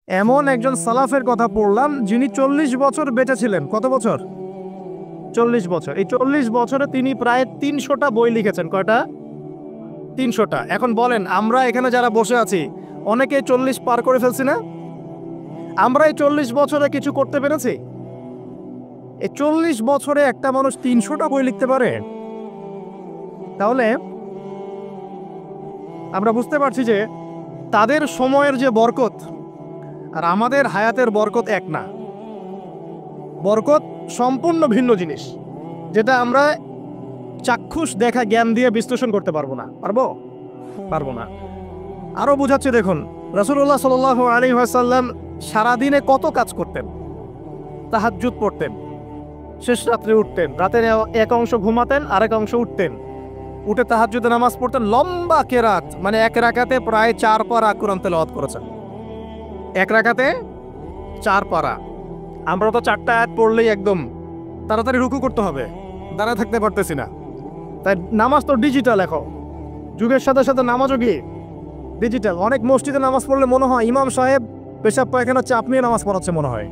এমন একজন সালাফের কথা পড়লাম যিনি 40 বছর বেঁচে ছিলেন। কত বছর? 40 বছর। এই 40 বছরে তিনি প্রায় 300টা বই লিখেছেন। কয়টা? 300টা। এখন বলেন, আমরা এখানে যারা বসে আছি অনেকে 40 পার করে ফেলছি না? আমরা এই 40 বছরে কিছু করতে পেরেছি? এই 40 বছরে একটা মানুষ 300টা বই লিখতে পারে? তাহলে আমরা বুঝতে পারছি যে তাদের সময়ের যে বরকত আর আমাদের হায়াতের বরকত এক না। বরকত সম্পূর্ণ ভিন্ন জিনিস, যেটা আমরা চাক্ষুষ দেখা জ্ঞান দিয়ে বিশ্লেষণ করতে পারবো না। পারবো না। আরো বুঝাচ্ছি, দেখুন, রাসূলুল্লাহ সাল্লাল্লাহু আলাইহি ওয়াসাল্লাম সারাদিনে কত কাজ করতেন। তাহাজ্জুদ পড়তেন, শেষ রাত্রে উঠতেন, রাতের এক অংশ ঘুমাতেন, আরেক অংশ উঠতেন, উঠে তাহাজ্জুদের নামাজ পড়তেন, লম্বা কেরাত, মানে এক রাকাতে প্রায় 4 পারা কোরআন তেলাওয়াত করেছেন। এক রাকাতে 4 পারা। আমরা তো 4টা আয়াত পড়লেই একদম তাড়াতাড়ি রুকু করতে হবে, দাঁড়ায় থাকতে পারতেছি না। তাই নামাজ তো ডিজিটাল, এখন যুগের সাথে সাথে নামাজও কি ডিজিটাল। অনেক মসজিদে নামাজ পড়লে মনে হয় ইমাম সাহেব পেশাব পায়খানা চাপ নিয়ে নামাজ পড়াচ্ছে মনে হয়।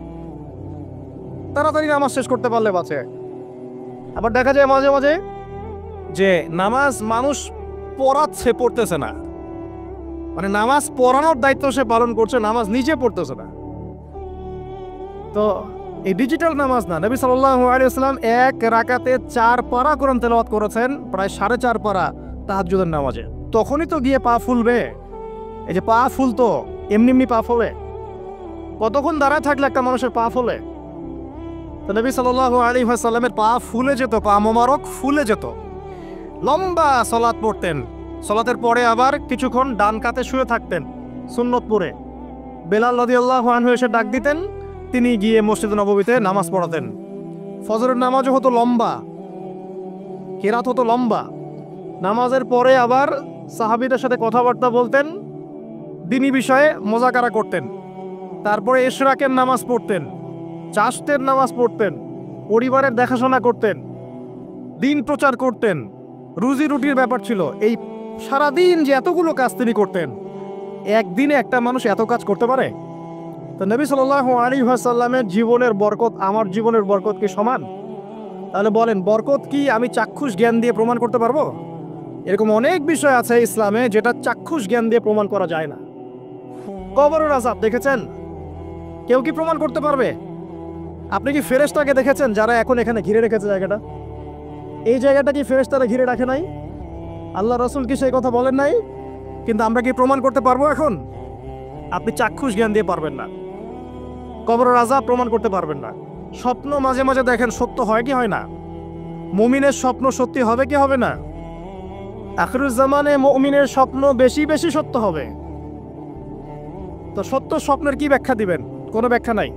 তাড়াতাড়ি নামাজ শেষ করতে পারলে বাঁচে। আবার দেখা যায় মাঝে মাঝে যে নামাজ মানুষ পড়াচ্ছে, পড়তেছে না, মানে নামাজ পড়ানোর দায়িত্ব সে পালন করছে, নামাজ নিজে পড়তেছে না। তো এই ডিজিটাল নামাজ না। নবী সাল্লাল্লাহু আলাইহি ওয়াসাল্লাম এক রাকাতে 4 পারা কোরআন তেলাওয়াত করেছেন, প্রায় 4.5 পারা তাহাজ্জুদের নামাজে। তখনই তো গিয়ে পা ফুলবে। এই যে পা ফুলতো, এমনি এমনি পা ফলে? কতক্ষণ দাঁড়ায় থাকলে একটা মানুষের পা ফলে? তো নবী সাল্লাল্লাহু আলাইহি ওয়াসাল্লামের পা ফুলে যেত, পা মোবারক ফুলে যেত। লম্বা সালাত পড়তেন, সালাতের পরে আবার কিছুক্ষণ ডান কাতে শুয়ে থাকতেন সুন্নত পড়ে। বেলাল রাদিয়াল্লাহু আনহু এসে ডাক দিতেন, তিনি গিয়ে মসজিদে নববীতে নামাজ পড়াতেন। ফজরের নামাজও হতো লম্বা, কেরাত হতো লম্বা। নামাজের পরে আবার সাহাবীদের সাথে কথাবার্তা বলতেন, দ্বীনি বিষয়ে মোজাকারা করতেন। তারপরে ইশরাকের নামাজ পড়তেন, চাশতের নামাজ পড়তেন, পরিবারের দেখাশোনা করতেন, দিন প্রচার করতেন, রুজি রুটির ব্যাপার ছিল। এই সারাদিন যে এতগুলো কাজ তিনি করতেন, একদিনে একটা মানুষ এত কাজ করতে পারে? তো নবী সাল্লাল্লাহু আলাইহি ওয়াসাল্লামের জীবনের বরকত আমার জীবনের বরকত কি সমান? তাহলে বলেন, বরকত কি আমি চাক্ষুষ জ্ঞান দিয়ে প্রমাণ করতে পারবো? এরকম অনেক বিষয় আছে ইসলামে যেটা চাক্ষুষ জ্ঞান দিয়ে প্রমাণ করা যায় না। কবরের আযাব দেখেছেন? কেউ কি প্রমাণ করতে পারবে? আপনি কি ফেরেশতাকে দেখেছেন যারা এখন এখানে ঘিরে রেখেছে জায়গাটা? এই জায়গাটা কি ফেরেশতারা ঘিরে রাখে নাই? আল্লাহ রাসূল কি সেই কথা বলেন নাই? কিন্তু আমরা কি প্রমাণ করতে পারবো এখন? আপনি চাক্ষুষ জ্ঞান দিয়ে পারবেন না। কবরের আযাব প্রমাণ করতে পারবেন না। স্বপ্ন মাঝে মাঝে দেখেন, সত্য হয় কি হয় না? মুমিনের স্বপ্ন সত্যি হবে কি হবে না? আখিরুজ জামানে মুমিনের স্বপ্ন বেশি বেশি সত্য হবে। তো সত্য স্বপ্নের কি ব্যাখ্যা দিবেন? কোনো ব্যাখ্যা নাই।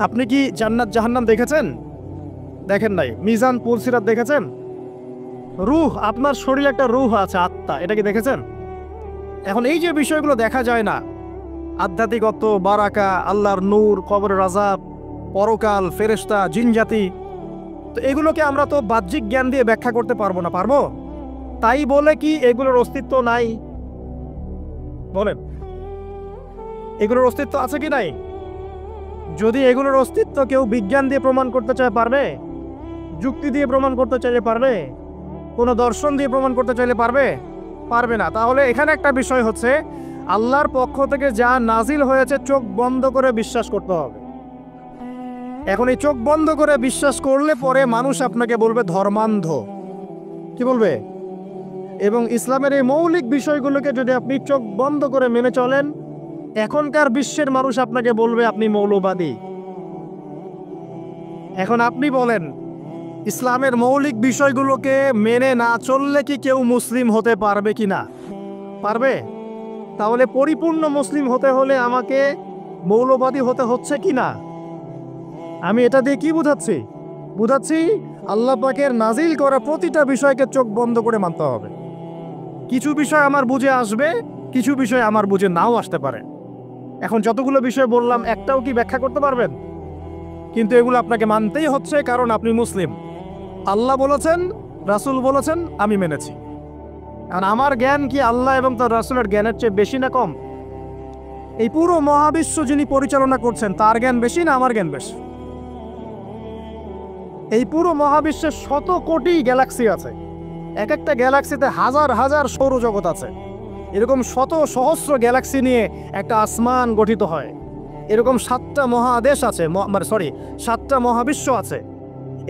আপনি কি জান্নাত জাহান্নাম দেখেছেন? দেখেন নাই। মিজান পুলসিরাত দেখেছেন? রূহ, আপনার শরীরে একটা রূহ আছে, আত্মা, এটা কি দেখেছেন? এখন এই যে বিষয়গুলো দেখা যায় না, আধ্যাত্মিকত্ব, বারাকা, আল্লাহর নূর, কবরের আযাব, পরকাল, ফেরেশতা, জিনজাতি, তো এগুলোকে আমরা তো বাহ্যিক জ্ঞান দিয়ে ব্যাখ্যা করতে পারবো না। পারবো? তাই বলে কি এগুলোর অস্তিত্ব নাই? বলেন, এগুলোর অস্তিত্ব আছে কি নাই? যদি এগুলোর অস্তিত্ব কেউ বিজ্ঞান দিয়ে প্রমাণ করতে চায়, পারবে? যুক্তি দিয়ে প্রমাণ করতে চাইলে পারবে? কোনো দর্শন দিয়ে প্রমাণ করতে চাইলে পারবে? পারবে না। তাহলে এখানে একটা বিষয় হচ্ছে, আল্লাহর পক্ষ থেকে যা নাজিল হয়েছে চোখ বন্ধ করে বিশ্বাস করতে হবে। এখন এই চোখ বন্ধ করে বিশ্বাস করলে পরে মানুষ আপনাকে বলবে ধর্মান্ধ। কি বলবে? এবং ইসলামের এই মৌলিক বিষয়গুলোকে যদি আপনি চোখ বন্ধ করে মেনে চলেন, এখনকার বিশ্বের মানুষ আপনাকে বলবে আপনি মৌলবাদী। এখন আপনি বলেন, ইসলামের মৌলিক বিষয়গুলোকে মেনে না চললে কি কেউ মুসলিম হতে পারবে কি না? পারবে? তাহলে পরিপূর্ণ মুসলিম হতে হলে আমাকে মৌলবাদী হতে হচ্ছে কি না? আমি এটা দিয়ে কি বুঝাচ্ছি? আল্লাহ পাকের নাজিল করা প্রতিটা বিষয়কে চোখ বন্ধ করে মানতে হবে। কিছু বিষয় আমার বুঝে আসবে, কিছু বিষয় আমার বুঝে নাও আসতে পারে। এখন যতগুলো বিষয় বললাম, একটাও কি ব্যাখ্যা করতে পারবেন? কিন্তু এগুলো আপনাকে মানতেই হচ্ছে, কারণ আপনি মুসলিম। আল্লাহ বলেছেন, রাসূল বলেছেন, আমি মেনেছি। আর আমার জ্ঞান কি আল্লাহ এবং তার রাসূলের জ্ঞানের চেয়ে বেশি না কম? এই পুরো মহাবিশ্ব যিনি পরিচালনা করছেন তার জ্ঞান বেশি না আমার জ্ঞান বেশি? এই পুরো মহাবিশ্বের শত কোটি গ্যালাক্সি আছে, এক একটা গ্যালাক্সিতে হাজার হাজার সৌরজগৎ আছে। এরকম শত সহস্র গ্যালাক্সি নিয়ে একটা আসমান গঠিত হয়। এরকম 7টা মহাদেশ আছে, সাতটা মহাবিশ্ব আছে।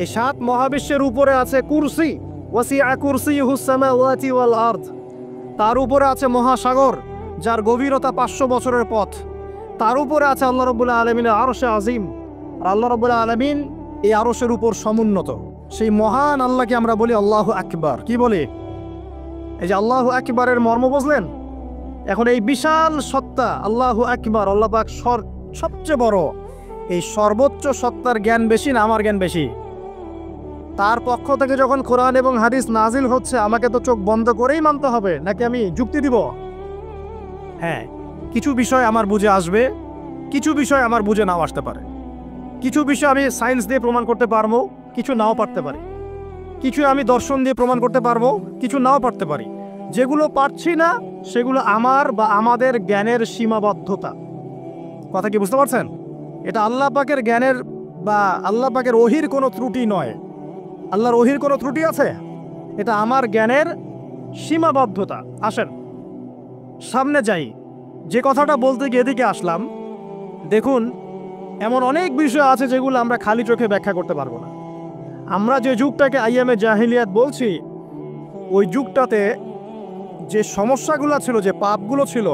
এই 7 মহাবিশ্বের উপরে আছে কুরসি, ওয়াসিআ কুরসিয়ুহুস সামাওয়াতি ওয়াল আরদ। তার উপরে আছে মহাসাগর, যার গভীরতা 500 বছরের পথ। তার উপরে আছে আল্লাহ রাব্বুল আলামিনের আরশে আজিম। আর আল্লাহ রাব্বুল আলামিন এই আরশের উপর সমুন্নত। সেই মহান আল্লাহকে আমরা বলি আল্লাহু আকবার। কি বলি? এই যে আল্লাহু আকবারের মর্ম বুঝলেন? এখন এই বিশাল সত্তা আল্লাহু আকবার, আল্লাহ পাক সবচেয়ে বড়, এই সর্বোচ্চ সত্তার জ্ঞান বেশি না আমার জ্ঞান বেশি? তার পক্ষ থেকে যখন কোরআন এবং হাদিস নাজিল হচ্ছে, আমাকে তো চোখ বন্ধ করেই মানতে হবে, নাকি আমি যুক্তি দিব? হ্যাঁ, কিছু বিষয় আমার বুঝে আসবে, কিছু বিষয় আমার বুঝে নাও আসতে পারে। কিছু বিষয় আমি সায়েন্স দিয়ে প্রমাণ করতে পারবো, কিছু নাও পারতে পারি। কিছু আমি দর্শন দিয়ে প্রমাণ করতে পারবো, কিছু নাও পারতে পারি। যেগুলো পারছি না সেগুলো আমার বা আমাদের জ্ঞানের সীমাবদ্ধতা। কথা কি বুঝতে পারছেন? এটা আল্লাহ পাকের জ্ঞানের বা আল্লাহ পাকের ওহির কোনো ত্রুটি নয়। আল্লাহর ওহির কোনো ত্রুটি আছে? এটা আমার জ্ঞানের সীমাবদ্ধতা। আসেন সামনে যাই। যে কথাটা বলতে গিয়ে এদিকে আসলাম, দেখুন এমন অনেক বিষয় আছে যেগুলো আমরা খালি চোখে ব্যাখ্যা করতে পারবো না। আমরা যে যুগটাকে আইয়ামে জাহিলিয়াত বলছি, ওই যুগটাতে যে সমস্যাগুলো ছিল, যে পাপগুলো ছিল,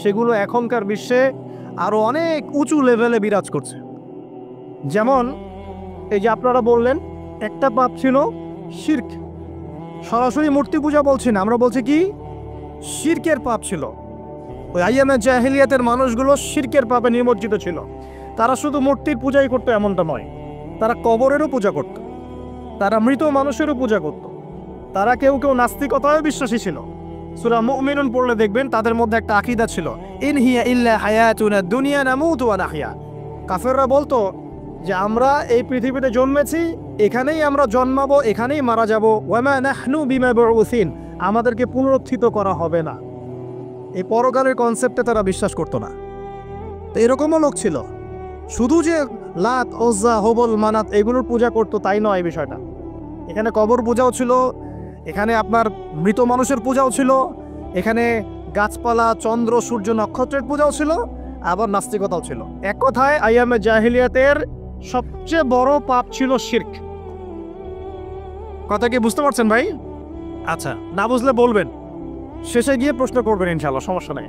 সেগুলো এখনকার বিশ্বে আরও অনেক উঁচু লেভেলে বিরাজ করছে। যেমন এই যে আপনারা বললেন, একটা পাপ ছিল শিরক। সরাসরি মূর্তি পূজা বলছি না, আমরা বলছি কি শিরকের পাপ ছিল। ওই আইয়ামে জাহিলিয়াতের মানুষগুলো শিরকের পাপে নিমজ্জিত ছিল। তারা শুধু মূর্তির পূজাই করতো এমনটা নয়, তারা কবরেরও পূজা করত, তারা মৃত মানুষেরও পূজা করত, তারা কেউ কেউ নাস্তিকতায় বিশ্বাসী ছিল। সূরা মুমিনুন পড়লে দেখবেন তাদের মধ্যে একটা আকীদা ছিল, ইন হিয়া ইল্লা হায়াতুনা দুনিয়া নামুতু ওয়া নাহয়া। কাফেররা বলতো যে আমরা এই পৃথিবীতে জন্মেছি, এখানেই আমরা জন্মাবো, এখানেই মারা যাব, ওয়া মা নাহনু বিমাবউসিন, আমাদেরকে পুনরুত্থিত করা হবে না। এই পরকালের কনসেপ্টে তারা বিশ্বাস করতো না। তো এরকমও লোক ছিল। শুধু যে লাত, ওজ্জা, হবল, মানাত এগুলোর পূজা করতো তাই নয় বিষয়টা। এখানে কবর পূজাও ছিল, এখানে আপনার মৃত মানুষের পূজাও ছিল, এখানে গাছপালা, চন্দ্র, সূর্য, নক্ষত্রের পূজাও ছিল, আবার নাস্তিকতাও ছিল। এক কথায় আইয়ামে জাহিলিয়াতের সবচেয়ে বড় পাপ ছিল শিরক। কথা কি বুঝতে পারছেন ভাই? আচ্ছা, না বুঝলে বলবেন, শেষে গিয়ে প্রশ্ন করবেন ইনশাআল্লাহ, সমস্যা নেই।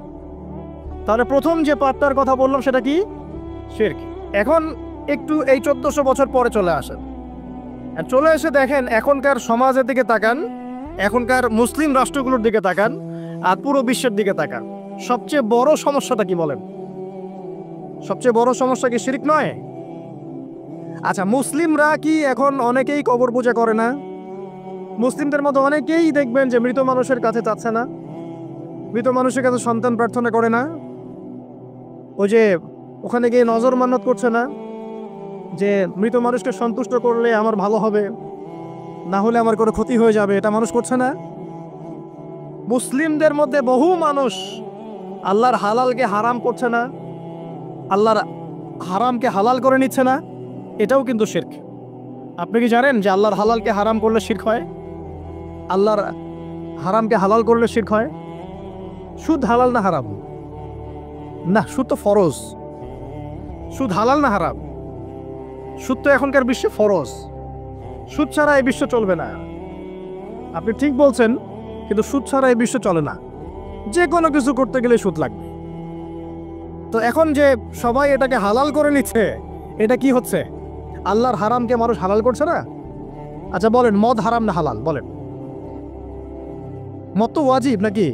তাহলে প্রথম যে পাপটার কথা বললাম সেটা কি? শিরক। এখন একটু এই 1400 বছর পরে চলে আসেন। চলে এসে দেখেন এখনকার সমাজের দিকে তাকান, এখনকার মুসলিম রাষ্ট্রগুলোর দিকে তাকান, আর পুরো বিশ্বের দিকে তাকান। সবচেয়ে বড় সমস্যাটা কি বলেন? সবচেয়ে বড় সমস্যা কি শিরক নয়? আচ্ছা, মুসলিমরা কি এখন অনেকেই কবর পূজা করে না? মুসলিমদের মতো অনেকেই দেখবেন যে মৃত মানুষের কাছে যাচ্ছে না, মৃত মানুষের কাছে সন্তান প্রার্থনা করে না, ওই যে ওখানে গিয়ে নজর মান্নত করছে না যে মৃত মানুষকে সন্তুষ্ট করলে আমার ভালো হবে, না হলে আমার কোনো ক্ষতি হয়ে যাবে, এটা মানুষ করছে না। মুসলিমদের মধ্যে বহু মানুষ আল্লাহর হালালকে হারাম করছে না, আল্লাহর হারামকে হালাল করে নিচ্ছে না, এটাও কিন্তু শিরক। আপনি কি জানেন যে আল্লাহর হালালকে হারাম করলে শিরক হয়? আল্লাহর হারামকে হালাল করলে শিরক হয়? সুদ হালাল না হারাম? না, সুদ তো ফরজ। সুদ হালাল না হারাম? সুদ তো এখনকার বিশ্বে ফরজ। সুদ ছাড়া এই বিশ্ব চলবে না। আপনি ঠিক বলছেন, কিন্তু সুদ ছাড়া এই বিশ্ব চলে না। যে কোনো কিছু করতে গেলে সুদ লাগবে। তো এখন যে সবাই এটাকে হালাল করে নিচ্ছে, এটা কি হচ্ছে? আল্লাহর হারামকে মানুষ হালাল করছে না? আচ্ছা বলেন, মদ হারাম না হালাল? বলেন। মদ তো ওয়াজিব নাকি?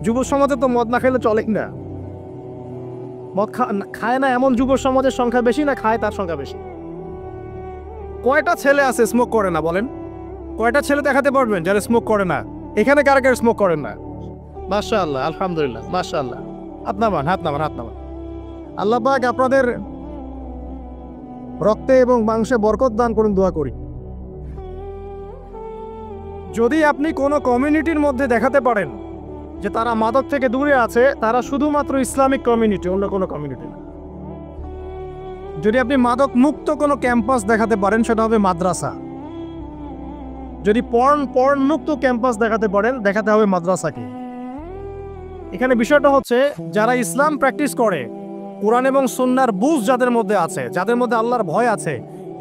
যুব সমাজে তো মদ না খাইলে চলে না। মদ খায় না এমন যুব সমাজের সংখ্যা বেশি, না খায় তার সংখ্যা বেশি? কয়টা ছেলে আছে স্মোক করে না? বলেন, কয়টা ছেলে দেখাতে পারবেন যারা স্মোক করে না? এখানে কারা কারা স্মোক করেন না? মাশাআল্লাহ, আলহামদুলিল্লাহ, মাশাআল্লাহ। হাত নামান, হাত নামান, হাত নামান। আল্লাহ পাক আপনাদের রক্তে এবং মাংসে বরকত দান করুন, দোয়া করি। যদি আপনি কোনো কমিউনিটির মধ্যে দেখাতে পারেন যে তারা মাদক থেকে দূরে আছে, তারা শুধুমাত্র ইসলামিক কমিউনিটি, অন্য কোনো কমিউনিটি না। যদি আপনি মাদক মুক্ত কোনো ক্যাম্পাস দেখাতে পারেন, সেটা হবে মাদ্রাসা। যদি পর্ন মুক্ত ক্যাম্পাস দেখাতে হবে মাদ্রাসাকে। এখানে বিষয়টা হচ্ছে, যারা ইসলাম প্র্যাকটিস করে, কোরআন এবং সুন্নাহর বুঝ যাদের মধ্যে আছে, যাদের মধ্যে আল্লাহর ভয় আছে,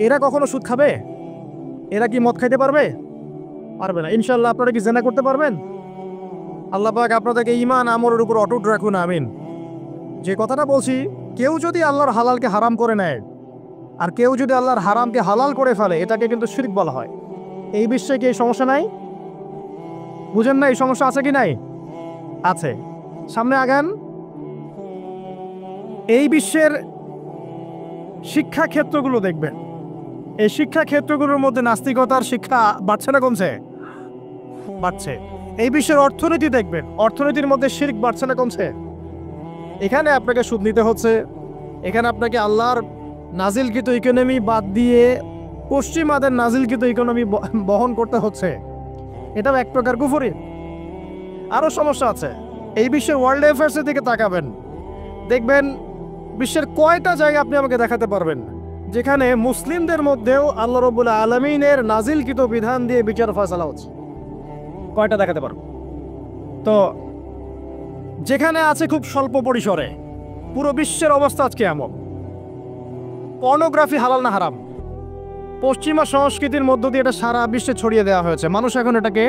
এরা কখনো সুদ খাবে? এরা কি মদ খাইতে পারবে? পারবে না। ইনশাল্লাহ আপনারা কি জিনা করতে পারবেন? আল্লাহ পাক আপনাদেরকে ঈমান আমলের উপর অটুট রাখুন, আমিন। যে কথাটা বলছি, কেউ যদি আল্লাহর হালালকে হারাম করে নেয় আর কেউ যদি আল্লাহর হারামকে হালাল করে ফেলে, এটাকে কিন্তু শিরক বলা হয়। এই বিশ্বে কি এই সমস্যা নাই? বুঝেন না এই সমস্যা আছে কি নাই? আছে। সামনে আগান। এই বিশ্বের শিক্ষা ক্ষেত্রগুলো দেখবেন, এই শিক্ষা ক্ষেত্রগুলোর মধ্যে নাস্তিকতার শিক্ষা বাড়ছে না কমছে? বাড়ছে। এই বিশ্বের অর্থনীতি দেখবেন, অর্থনীতির মধ্যে শিরক বাড়ছে না কমছে? এখানে আপনাকে সুদ নিতে হচ্ছে, এখানে আপনাকে আল্লাহর নাজিলকৃত ইকোনমি বাদ দিয়ে পশ্চিমাদের নাজিলকৃত ইকোনমি বহন করতে হচ্ছে। এটাও এক প্রকার কুফরি। আরও সমস্যা আছে। এই বিশ্বের ওয়ার্ল্ড অ্যাফেয়ার্সের দিকে তাকাবেন, দেখবেন বিশ্বের কয়টা জায়গা আপনি আমাকে দেখাতে পারবেন যেখানে মুসলিমদের মধ্যেও আল্লাহ রাব্বুল আলামিনের নাজিলকৃত বিধান দিয়ে বিচার ফয়সালা হচ্ছে? কয়টা দেখাতে পারবো? তো যেখানে আছে খুব স্বল্প পরিসরে। পুরো বিশ্বের অবস্থা আজকে এমন। পর্নোগ্রাফি হালাল না হারাম? পশ্চিমা সংস্কৃতির মধ্য দিয়ে এটা সারা বিশ্বে ছড়িয়ে দেওয়া হয়েছে। মানুষ এখন এটাকে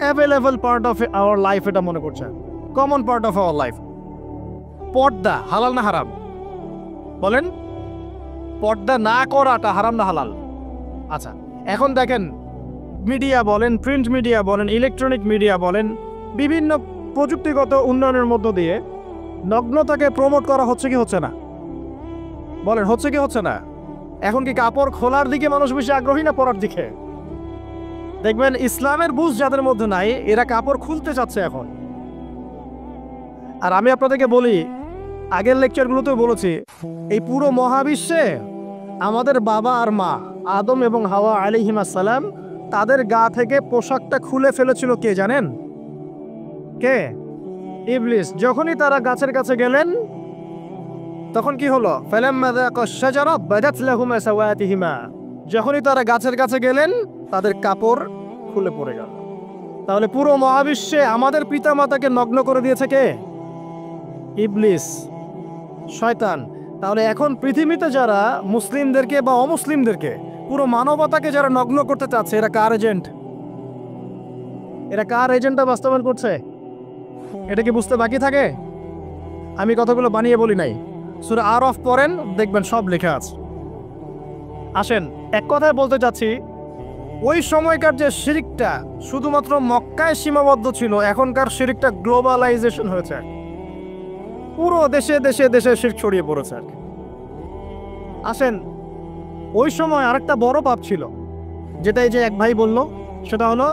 available part of our life এটা মনে করছে, common part of our life. পর্দা হালাল না হারাম? বলেন, পর্দা না করাটা হারাম না হালাল? আচ্ছা, এখন দেখেন, মিডিয়া বলেন, প্রিন্ট মিডিয়া বলেন, ইলেকট্রনিক মিডিয়া বলেন, বিভিন্ন প্রযুক্তিগত উন্নয়নের মধ্য দিয়ে নগ্নতাকে প্রমোট করা হচ্ছে কি হচ্ছে না? বলেন, হচ্ছে কি হচ্ছে না? এখন কি কাপড় খোলার দিকে মানুষ বেশি আগ্রহী না পরার দিকে? দেখবেন ইসলামের বুঝ যাদের মধ্যে নাই, এরা কাপড় খুলতে চাচ্ছে এখন। আর আমি আপনাদেরকে বলি, আগের লেকচারগুলোতেও বলেছি, এই পুরো মহাবিশ্বে আমাদের বাবা আর মা আদম এবং হাওয়া আলাইহিমুস সালাম, তাদের গা থেকে পোশাকটা খুলে ফেলেছিল কে জানেন? কে? ইবলিস। যখনই তারা গাছের কাছে গেলেন, তখন কি হলো? ফালাম্মা যাকা শাজারা বাদাত লাহুমা সাওয়াতিহিমা। যখনই তারা গাছের কাছে গেলেন, তাদের কাপড় খুলে পড়ে গেল। তাহলে পুরো মহাবিশ্বে আমাদের পিতামাতাকে নগ্ন করে দিয়েছে কে? ইবলিস, শয়তান। তাহলে এখন পৃথিবীতে যারা মুসলিমদেরকে বা অমুসলিমদেরকে, পুরো মানবতাকে যারা নগ্ন করতে চাচ্ছে, এরা কার এজেন্ট? এরা কার এজেন্টটা বাস্তবায়ন করছে? এটা কি বুঝতে বাকি থাকে? আমি কথাগুলো বানিয়ে বলি নাই। সূরা আরাফ পড়েন, দেখবেন সব লেখা আছে। আসেন, এক কথায় বলতে চাচ্ছি, ওই সময়কার যে শিরকটা শুধুমাত্র মক্কায় সীমাবদ্ধ ছিল, এখনকার শিরকটা গ্লোবালাইজেশন হয়েছে। পুরো দেশে দেশে দেশে শিরক ছড়িয়ে পড়েছে। আসেন, ওই সময় আরেকটা বড় পাপ ছিল, যেটা এই যে এক ভাই বলল, সেটা হলো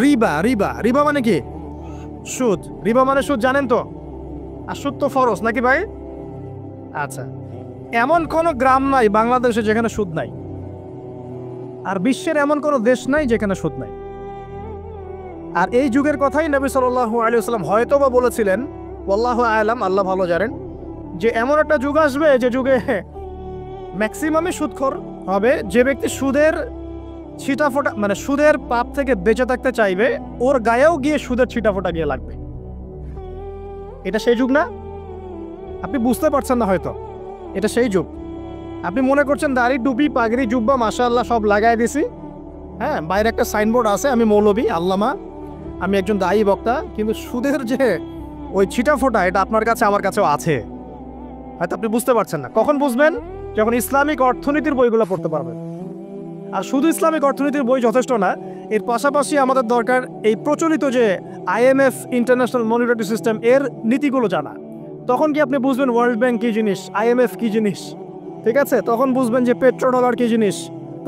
রিবা। রিবা, রিবা মানে কি? সুদ। রিবা মানে সুদ, জানেন তো? আর সুদ তো ফরজ নাকি ভাই? আচ্ছা, এমন কোনো গ্রাম নাই বাংলাদেশে যেখানে সুদ নাই, আর বিশ্বের এমন কোনো দেশ নাই যেখানে সুদ নাই। আর এই যুগের কথাই নবী সাল্লাল্লাহু আলাইহি ওয়াসাল্লাম হয়তো বা বলেছিলেন, আল্লাহু আ'লাম, আল্লাহ ভালো জানেন, যে এমন একটা যুগ আসবে যে যুগে ম্যাক্সিমামই সুদখোর হবে। যে ব্যক্তি সুদের ছিটাফোটা, মানে সুদের পাপ থেকে বেঁচে থাকতে চাইবে, ওর গায়েও গিয়ে সুদের ছিটাফোটা গিয়ে লাগবে। এটা সেই যুগ না? আপনি বুঝতে পারছেন না হয়তো, এটা সেই যুগ। আপনি মনে করছেন দাড়ি, টুপি, পাগড়ি, জুব্বা মাশাআল্লাহ সব লাগাই দিছি, হ্যাঁ, বাইরে একটা সাইনবোর্ড আছে, আমি মৌলবী, আল্লামা, আমি একজন দায়ী বক্তা, কিন্তু সুদের যে ওই ছিটাফোটা, এটা আপনার কাছে আমার কাছেও আছে। হয়তো আপনি বুঝতে পারছেন না। কখন বুঝবেন? যখন ইসলামিক অর্থনীতির বইগুলো পড়তে পারবেন। আর শুধু ইসলামিক অর্থনীতির বই যথেষ্ট না, এর পাশাপাশি আমাদের দরকার এই প্রচলিত যে IMF, ইন্টারন্যাশনাল মনিটারি সিস্টেম, এর নীতিগুলো জানা। তখন কি আপনি বুঝবেন ওয়ার্ল্ড ব্যাংক কী জিনিস, IMF কী জিনিস, ঠিক আছে? তখন বুঝবেন যে পেট্রো ডলার কী জিনিস,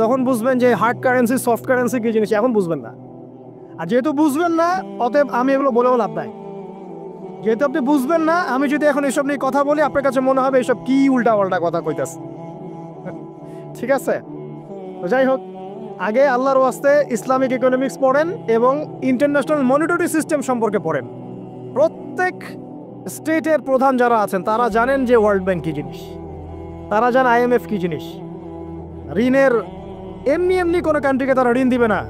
তখন বুঝবেন যে হার্ড কারেন্সি, সফট কারেন্সি কী জিনিস, এখন বুঝবেন না। আর যেহেতু বুঝবেন না, অতএব আমি এগুলো বলেও লাভ নাই। যেহেতু আপনি বুঝবেন না, আমি যদি এখন এসব নিয়ে কথা বলি, আপনার কাছে মনে হবে এসব কি উল্টা পাল্টা কথা কইতাছে। ঠিক আছে? তো যাই হোক, আগে আল্লাহর ওয়াস্তে ইসলামিক ইকোনমিক্স পড়েন এবং ইন্টারন্যাশনাল মনিটারি সিস্টেম সম্পর্কে পড়েন। প্রত্যেক স্টেটের প্রধান যারা আছেন তারা জানেন যে ওয়ার্ল্ড ব্যাংক কী জিনিস, তারা জানে IMF কী জিনিস। ঋণের এমনি এমনি কোনো কান্ট্রিকে তারা ঋণ দিবে না,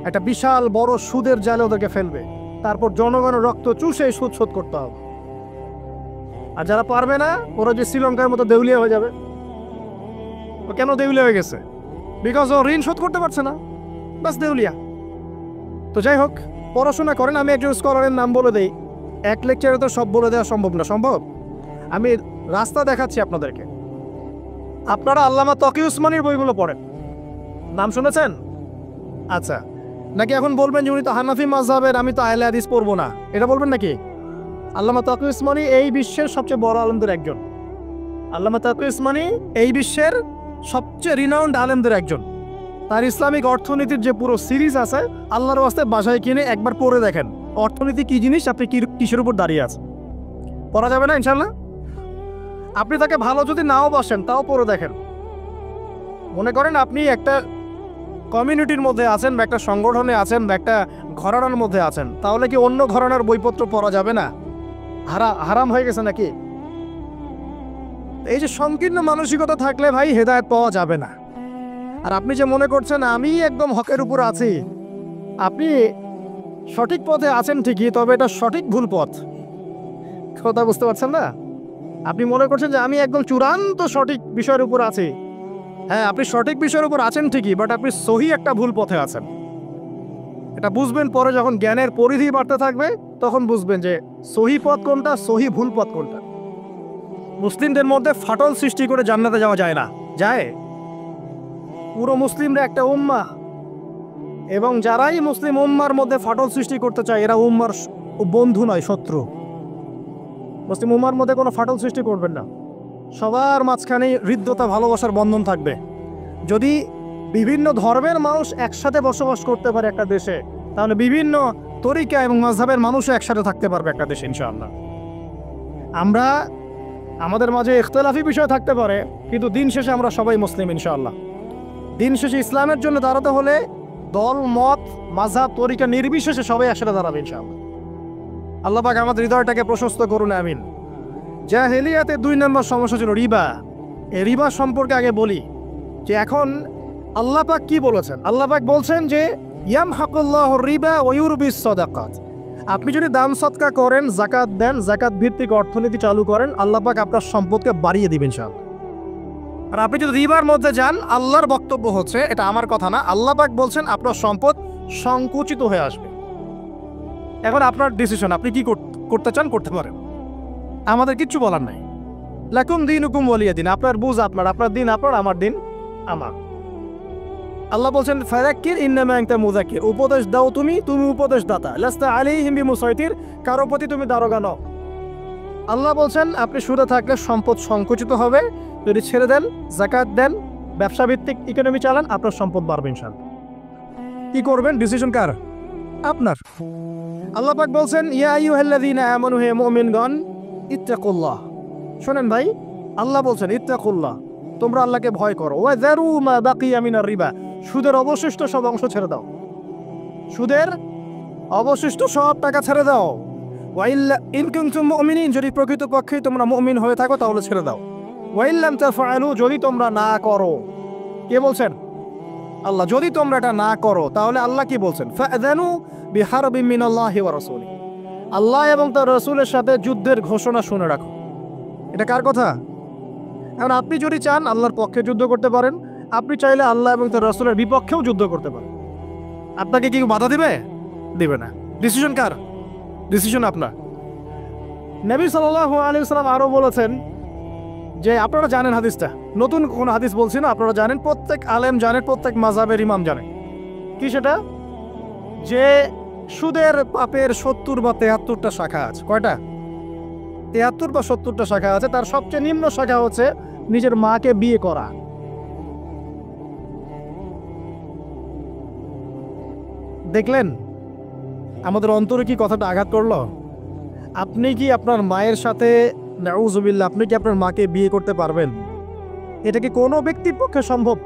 একটা বিশাল বড় সুদের জালে ওদেরকে ফেলবে, তারপর জনগণের রক্ত চুষে সুদ শোধ করতে হবে। আর যারা পারবে না ওরা যে শ্রীলঙ্কার মতো দেউলিয়া হয়ে যাবে। ও কেন দেউলিয়া হয়ে গেছে? বিকজ ও ঋণ শোধ করতে পারছে না, বাস দেউলিয়া। তো যাই হোক, পড়াশোনা করেন। আমি একজন স্কলারের নাম বলে দেই, এক লেকচারে তো সব বলে দেওয়া সম্ভব না। সম্ভব? আমি রাস্তা দেখাচ্ছি আপনাদেরকে। আপনারা আল্লামা তকি উসমানীর বইগুলো পড়েন, নাম শুনেছেন? আচ্ছা, নাকি এখন বলবেন যে উনি তো হানাফি মাযহাবের, আমি তো আহলে হাদিস পড়বো না, এটা বলবেন নাকি? আল্লামা তকি উসমানী এই বিশ্বের সবচেয়ে বড় আলেমদের একজন। আল্লামা তকি উসমানী এই বিশ্বের সবচেয়ে রিনাউন্ড আলেমদের একজন। তার ইসলামিক অর্থনীতির যে পুরো সিরিজ আছে, আল্লাহর ওয়াস্তে বাসায় কিনে একবার পড়ে দেখেন অর্থনীতি কি জিনিস, আপনি কিসের উপর দাঁড়িয়ে আছেন। পড়া যাবে না ইনশাল্লাহ? আপনি তাকে ভালো যদি নাও বসেন তাও পড়ে দেখেন। মনে করেন আপনি একটা কমিউনিটির মধ্যে আছেন বা একটা সংগঠনে আছেন বা একটা ঘরানার মধ্যে আছেন, তাহলে কি অন্য ঘরানার বইপত্র পড়া যাবে না? হারাম হয়ে গেছে নাকি? এই যে সংকীর্ণ মানসিকতা থাকলে ভাই হেদায়েত পাওয়া যাবে না। আর আপনি যে মনে করছেন আমি একদম হকের উপর আছি, আপনি সঠিক পথে আছেন ঠিকই, তবে এটা সঠিক ভুল পথ। কথা বুঝতে পারছেন না? আপনি মনে করছেন যে আমি একদম চূড়ান্ত সঠিক বিষয়ের উপর আছি। হ্যাঁ, আপনি সঠিক বিষয়ের উপর আছেন ঠিকই, বাট আপনি সহি একটা ভুল পথে আছেন। এটা বুঝবেন পরে, যখন জ্ঞানের পরিধি বাড়তে থাকবে তখন বুঝবেন যে সহি পথ কোনটা, সহি ভুল পথ কোনটা। মুসলিমদের মধ্যে ফাটল সৃষ্টি করে জান্নাতে যাওয়া যায় না। যায়? পুরো মুসলিমরা একটা উম্মাহ, এবং যারাই মুসলিম উম্মার মধ্যে ফাটল সৃষ্টি করতে চায় এরা উম্মার বন্ধু নয়, শত্রু। মুসলিম উম্মার মধ্যে কোনো ফাটল সৃষ্টি করবেন না। সবার মাঝখানে হৃদ্যতা, ভালোবাসার বন্ধন থাকবে। যদি বিভিন্ন ধর্মের মানুষ একসাথে বসবাস করতে পারে একটা দেশে, তাহলে বিভিন্ন তরিকা এবং মাযহাবের মানুষও একসাথে থাকতে পারবে একটা দেশে ইনশাআল্লাহ। আমরা আমাদের মাঝে ইখতিলাফি বিষয় থাকতে পারে, কিন্তু দিন শেষে আমরা সবাই মুসলিম ইনশাআল্লাহ। দিন শেষে ইসলামের জন্য দাঁড়াতে হলে দল, মত, মাযহাব, তরিকা নির্বিশেষে সবাই একসাথে দাঁড়াবে ইনশাআল্লাহ। আল্লাহ পাক আমাদের হৃদয়টাকে প্রশস্ত করুন, আমিন। জাহেলিয়াতে 2 নম্বর সমস্যা ছিল রিবা। এই রিবা সম্পর্কে আগে বলি যে এখন আল্লাহ পাক কি বলেছেন। আল্লাহ পাক বলছেন যে ইয়ামহাকুল্লাহু রিবা ওয়া ইউরবিস সাদাকাত। আপনি যদি দান সদকা করেন, যাকাত দেন, যাকাত ভিত্তিক অর্থনীতি চালু করেন, আল্লাহ পাক আপনার সম্পদকে বাড়িয়ে দিবেন ইনশাআল্লাহ। আর আপনি যদি রিবার মধ্যে যান, আল্লাহর বক্তব্য হচ্ছে, এটা আমার কথা না, আল্লাহ পাক বলছেন আপনার সম্পদ সংকুচিত হয়ে আসবে। এখন আপনার ডিসিশন, আপনি কি করতে চান করতে পারেন, আমাদের কিচ্ছু বলার নাই। লাকুম দীনুকুম ওয়ালিয়া দিন, আপনার বুঝ আপনার, আপনার দিন আপনার, আমার দিন আমার। আল্লাহ বলছেন ফাযাক্কির ইন্নামা আনতা মুযাক্কির, উপদেশ দাও তুমি, তুমি উপদেশ দাতা। লাস্তা আলাইহিম বিমুসাইতির, কারো প্রতি তুমি দারোগা নও। আল্লাহ বলছেন আপনি সুদে থাকলে সম্পদ সংকুচিত হবে, যদি ছেড়ে দেন, যাকাত দেন, ব্যবসা ভিত্তিক ইকোনমি চালান, আপনার সম্পদ বাড়বে ইনশাআল্লাহ। কি করবেন, ডিসিশন কার? আপনার। আল্লাহ পাক বলছেন ইয়া আইয়ুহাল্লাযীনা আমানু, হে মুমিনগণ, ইত্তাকুল্লাহ। শোনেন ভাই, আল্লাহ বলছেন ইত্তাকুল্লাহ, তোমরা আল্লাহকে ভয় করো। ওয়া যারু মা বাকিয়া মিনার রিবা, সুদের অবশিষ্ট সব অংশ ছেড়ে দাও। সুদের অবশিষ্ট সব টাকা ছেড়ে দাও। ওয়া ইন কুনতুম মুমিনিন, যদি প্রকৃতপক্ষে তোমরা মুমিন হয়ে থাকো তাহলে ছেড়ে দাও। ওয়া ইল্লাম তাফআলু, যদি তোমরা না করো। কে বলছেন? আল্লাহ। যদি তোমরা এটা না করো তাহলে আল্লাহ কি বলছেন? ফাআযানু বিহারবিন মিনাল্লাহি ওয়া রাসূলিহি, আল্লাহ এবং তার রাসূলের সাথে যুদ্ধের ঘোষণা শুনে রাখো। এটা কার কথা? এখন আপনি যদি চান আল্লাহর পক্ষে যুদ্ধ করতে পারেন, আপনি চাইলে আল্লাহ এবং তার রাসূলের বিপক্ষেও যুদ্ধ করতে পারেন। আপনাকে কি বাধা দিবে? দিবে না। ডিসিশন কার? ডিসিশন আপনার। নবী সাল্লাল্লাহু আলাইহি ওয়াসাল্লাম আরো বলেছেন যে, আপনারা জানেন হাদিসটা, নতুন কোন হাদিস বলছি না, আপনারা জানেন, প্রত্যেক আলেম জানেন, প্রত্যেক মাযহাবের ইমাম জানেন। কি সেটা? যে সুদের পাপের 70 বা 73টা শাখা আছে। কয়টা? 73 বা 70টা শাখা আছে। তার সবচেয়ে নিম্ন শাখা হচ্ছে নিজের মাকে বিয়ে করা। দেখলেন আমাদের অন্তরে কি কথাটা আঘাত করলো? আপনি কি আপনার মায়ের সাথে, নাউযুবিল্লাহ, আপনি কি আপনার মাকে বিয়ে করতে পারবেন? এটা কি কোনো ব্যক্তির পক্ষে সম্ভব?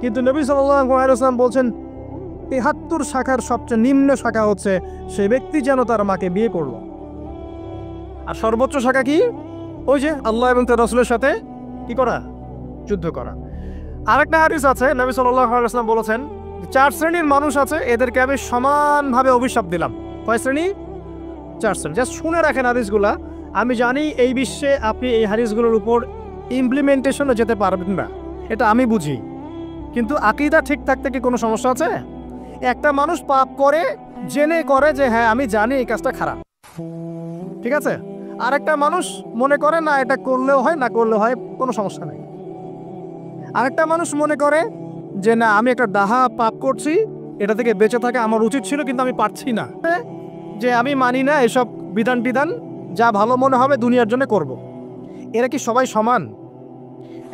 কিন্তু নবী সাল্লাল্লাহু আলাইহি ওয়াসাল্লাম বলছেন ৭৩ শাখার সবচেয়ে নিম্ন শাখা হচ্ছে সে ব্যক্তি যেন তার মাকে বিয়ে করলো। আর সর্বোচ্চ শাখা কি? ওই যে আল্লাহ এবং তার রাসূলের সাথে কি করা? যুদ্ধ করা। আরেকটা হাদিস আছে, নবী সাল্লাল্লাহু আলাইহি ওয়াসাল্লাম বলেছেন 4 শ্রেণীর মানুষ আছে, এদেরকে আমি সমানভাবে অভিশাপ দিলাম। কয় শ্রেণী? 4 শ্রেণী। জাস্ট শুনে রাখেন হাদিসগুলা। আমি জানি এই বিশ্বে আপনি এই হাদিসগুলোর উপর ইমপ্লিমেন্টেশনে যেতে পারবেন না, এটা আমি বুঝি, কিন্তু আকীদা ঠিক থাকতে কি কোনো সমস্যা আছে? একটা মানুষ পাপ করে জেনে করে যে হ্যাঁ আমি জানি এই কাজটা খারাপ, ঠিক আছে, আর একটা মানুষ মনে করে না এটা করলেও হয় না করলেও হয়, কোনো সমস্যা নেই। আরেকটা মানুষ মনে করে যে না আমি একটা ডাহা পাপ করছি, এটা থেকে বেঁচে থাকা আমার উচিত ছিল কিন্তু আমি পারছি না, যে আমি মানি না এসব বিধান টিধান, যা ভালো মনে হবে দুনিয়ার জন্য করব। এরা কি সবাই সমান?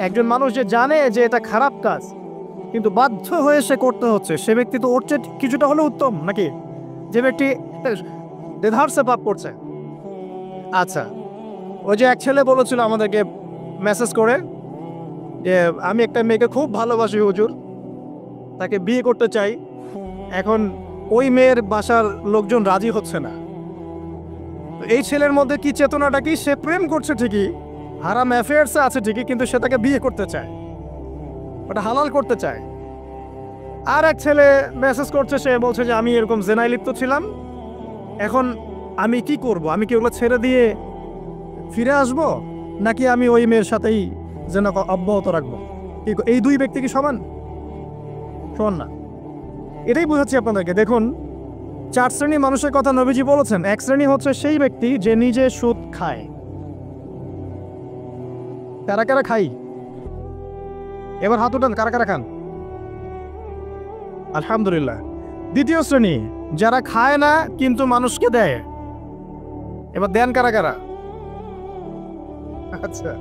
একজন মানুষ যে জানে যে এটা খারাপ কাজ কিন্তু বাধ্য হয়ে সে করতে হচ্ছে, সে ব্যক্তি তো ওর চেয়ে কিছুটা হলেও উত্তম নাকি যে ব্যক্তি দেধারসে পাপ করছে? আচ্ছা, ওই যে এক ছেলে বলেছিল আমাদেরকে মেসেজ করে যে আমি একটা মেয়েকে খুব ভালোবাসি হুজুর, তাকে বিয়ে করতে চাই, এখন ওই মেয়ের বাসার লোকজন রাজি হচ্ছে না। এই ছেলের মধ্যে কি চেতনাটা কি? সে প্রেম করছে ঠিকই, হারাম অ্যাফেয়ার্সে আছে ঠিকই, কিন্তু সে তাকে বিয়ে করতে চায়, ওটা হালাল করতে চায়। আর এক ছেলে মেসেজ করছে, সে বলছে যে আমি এরকম জেনায় লিপ্ত ছিলাম, এখন আমি কি করব? আমি কি ওগুলো ছেড়ে দিয়ে ফিরে আসব, নাকি আমি ওই মেয়ের সাথেই যেন অব্যাহত রাখবো? এই দুই ব্যক্তি কি সমান? সমান না। এটাই বোঝাচ্ছি আপনাদেরকে। দেখুন, 4 শ্রেণী মানুষের কথা নবীজি বলেছেন। এক শ্রেণী হচ্ছে সেই ব্যক্তি যে নিজে সুদ খায়। কারা কারা খাই? এবার হাত উঠান, কারা কারা খান? আলহামদুলিল্লাহ। দ্বিতীয় শ্রেণী যারা খায় না কিন্তু মানুষকে দেয়। এবার দেন কারা কারা? আচ্ছা।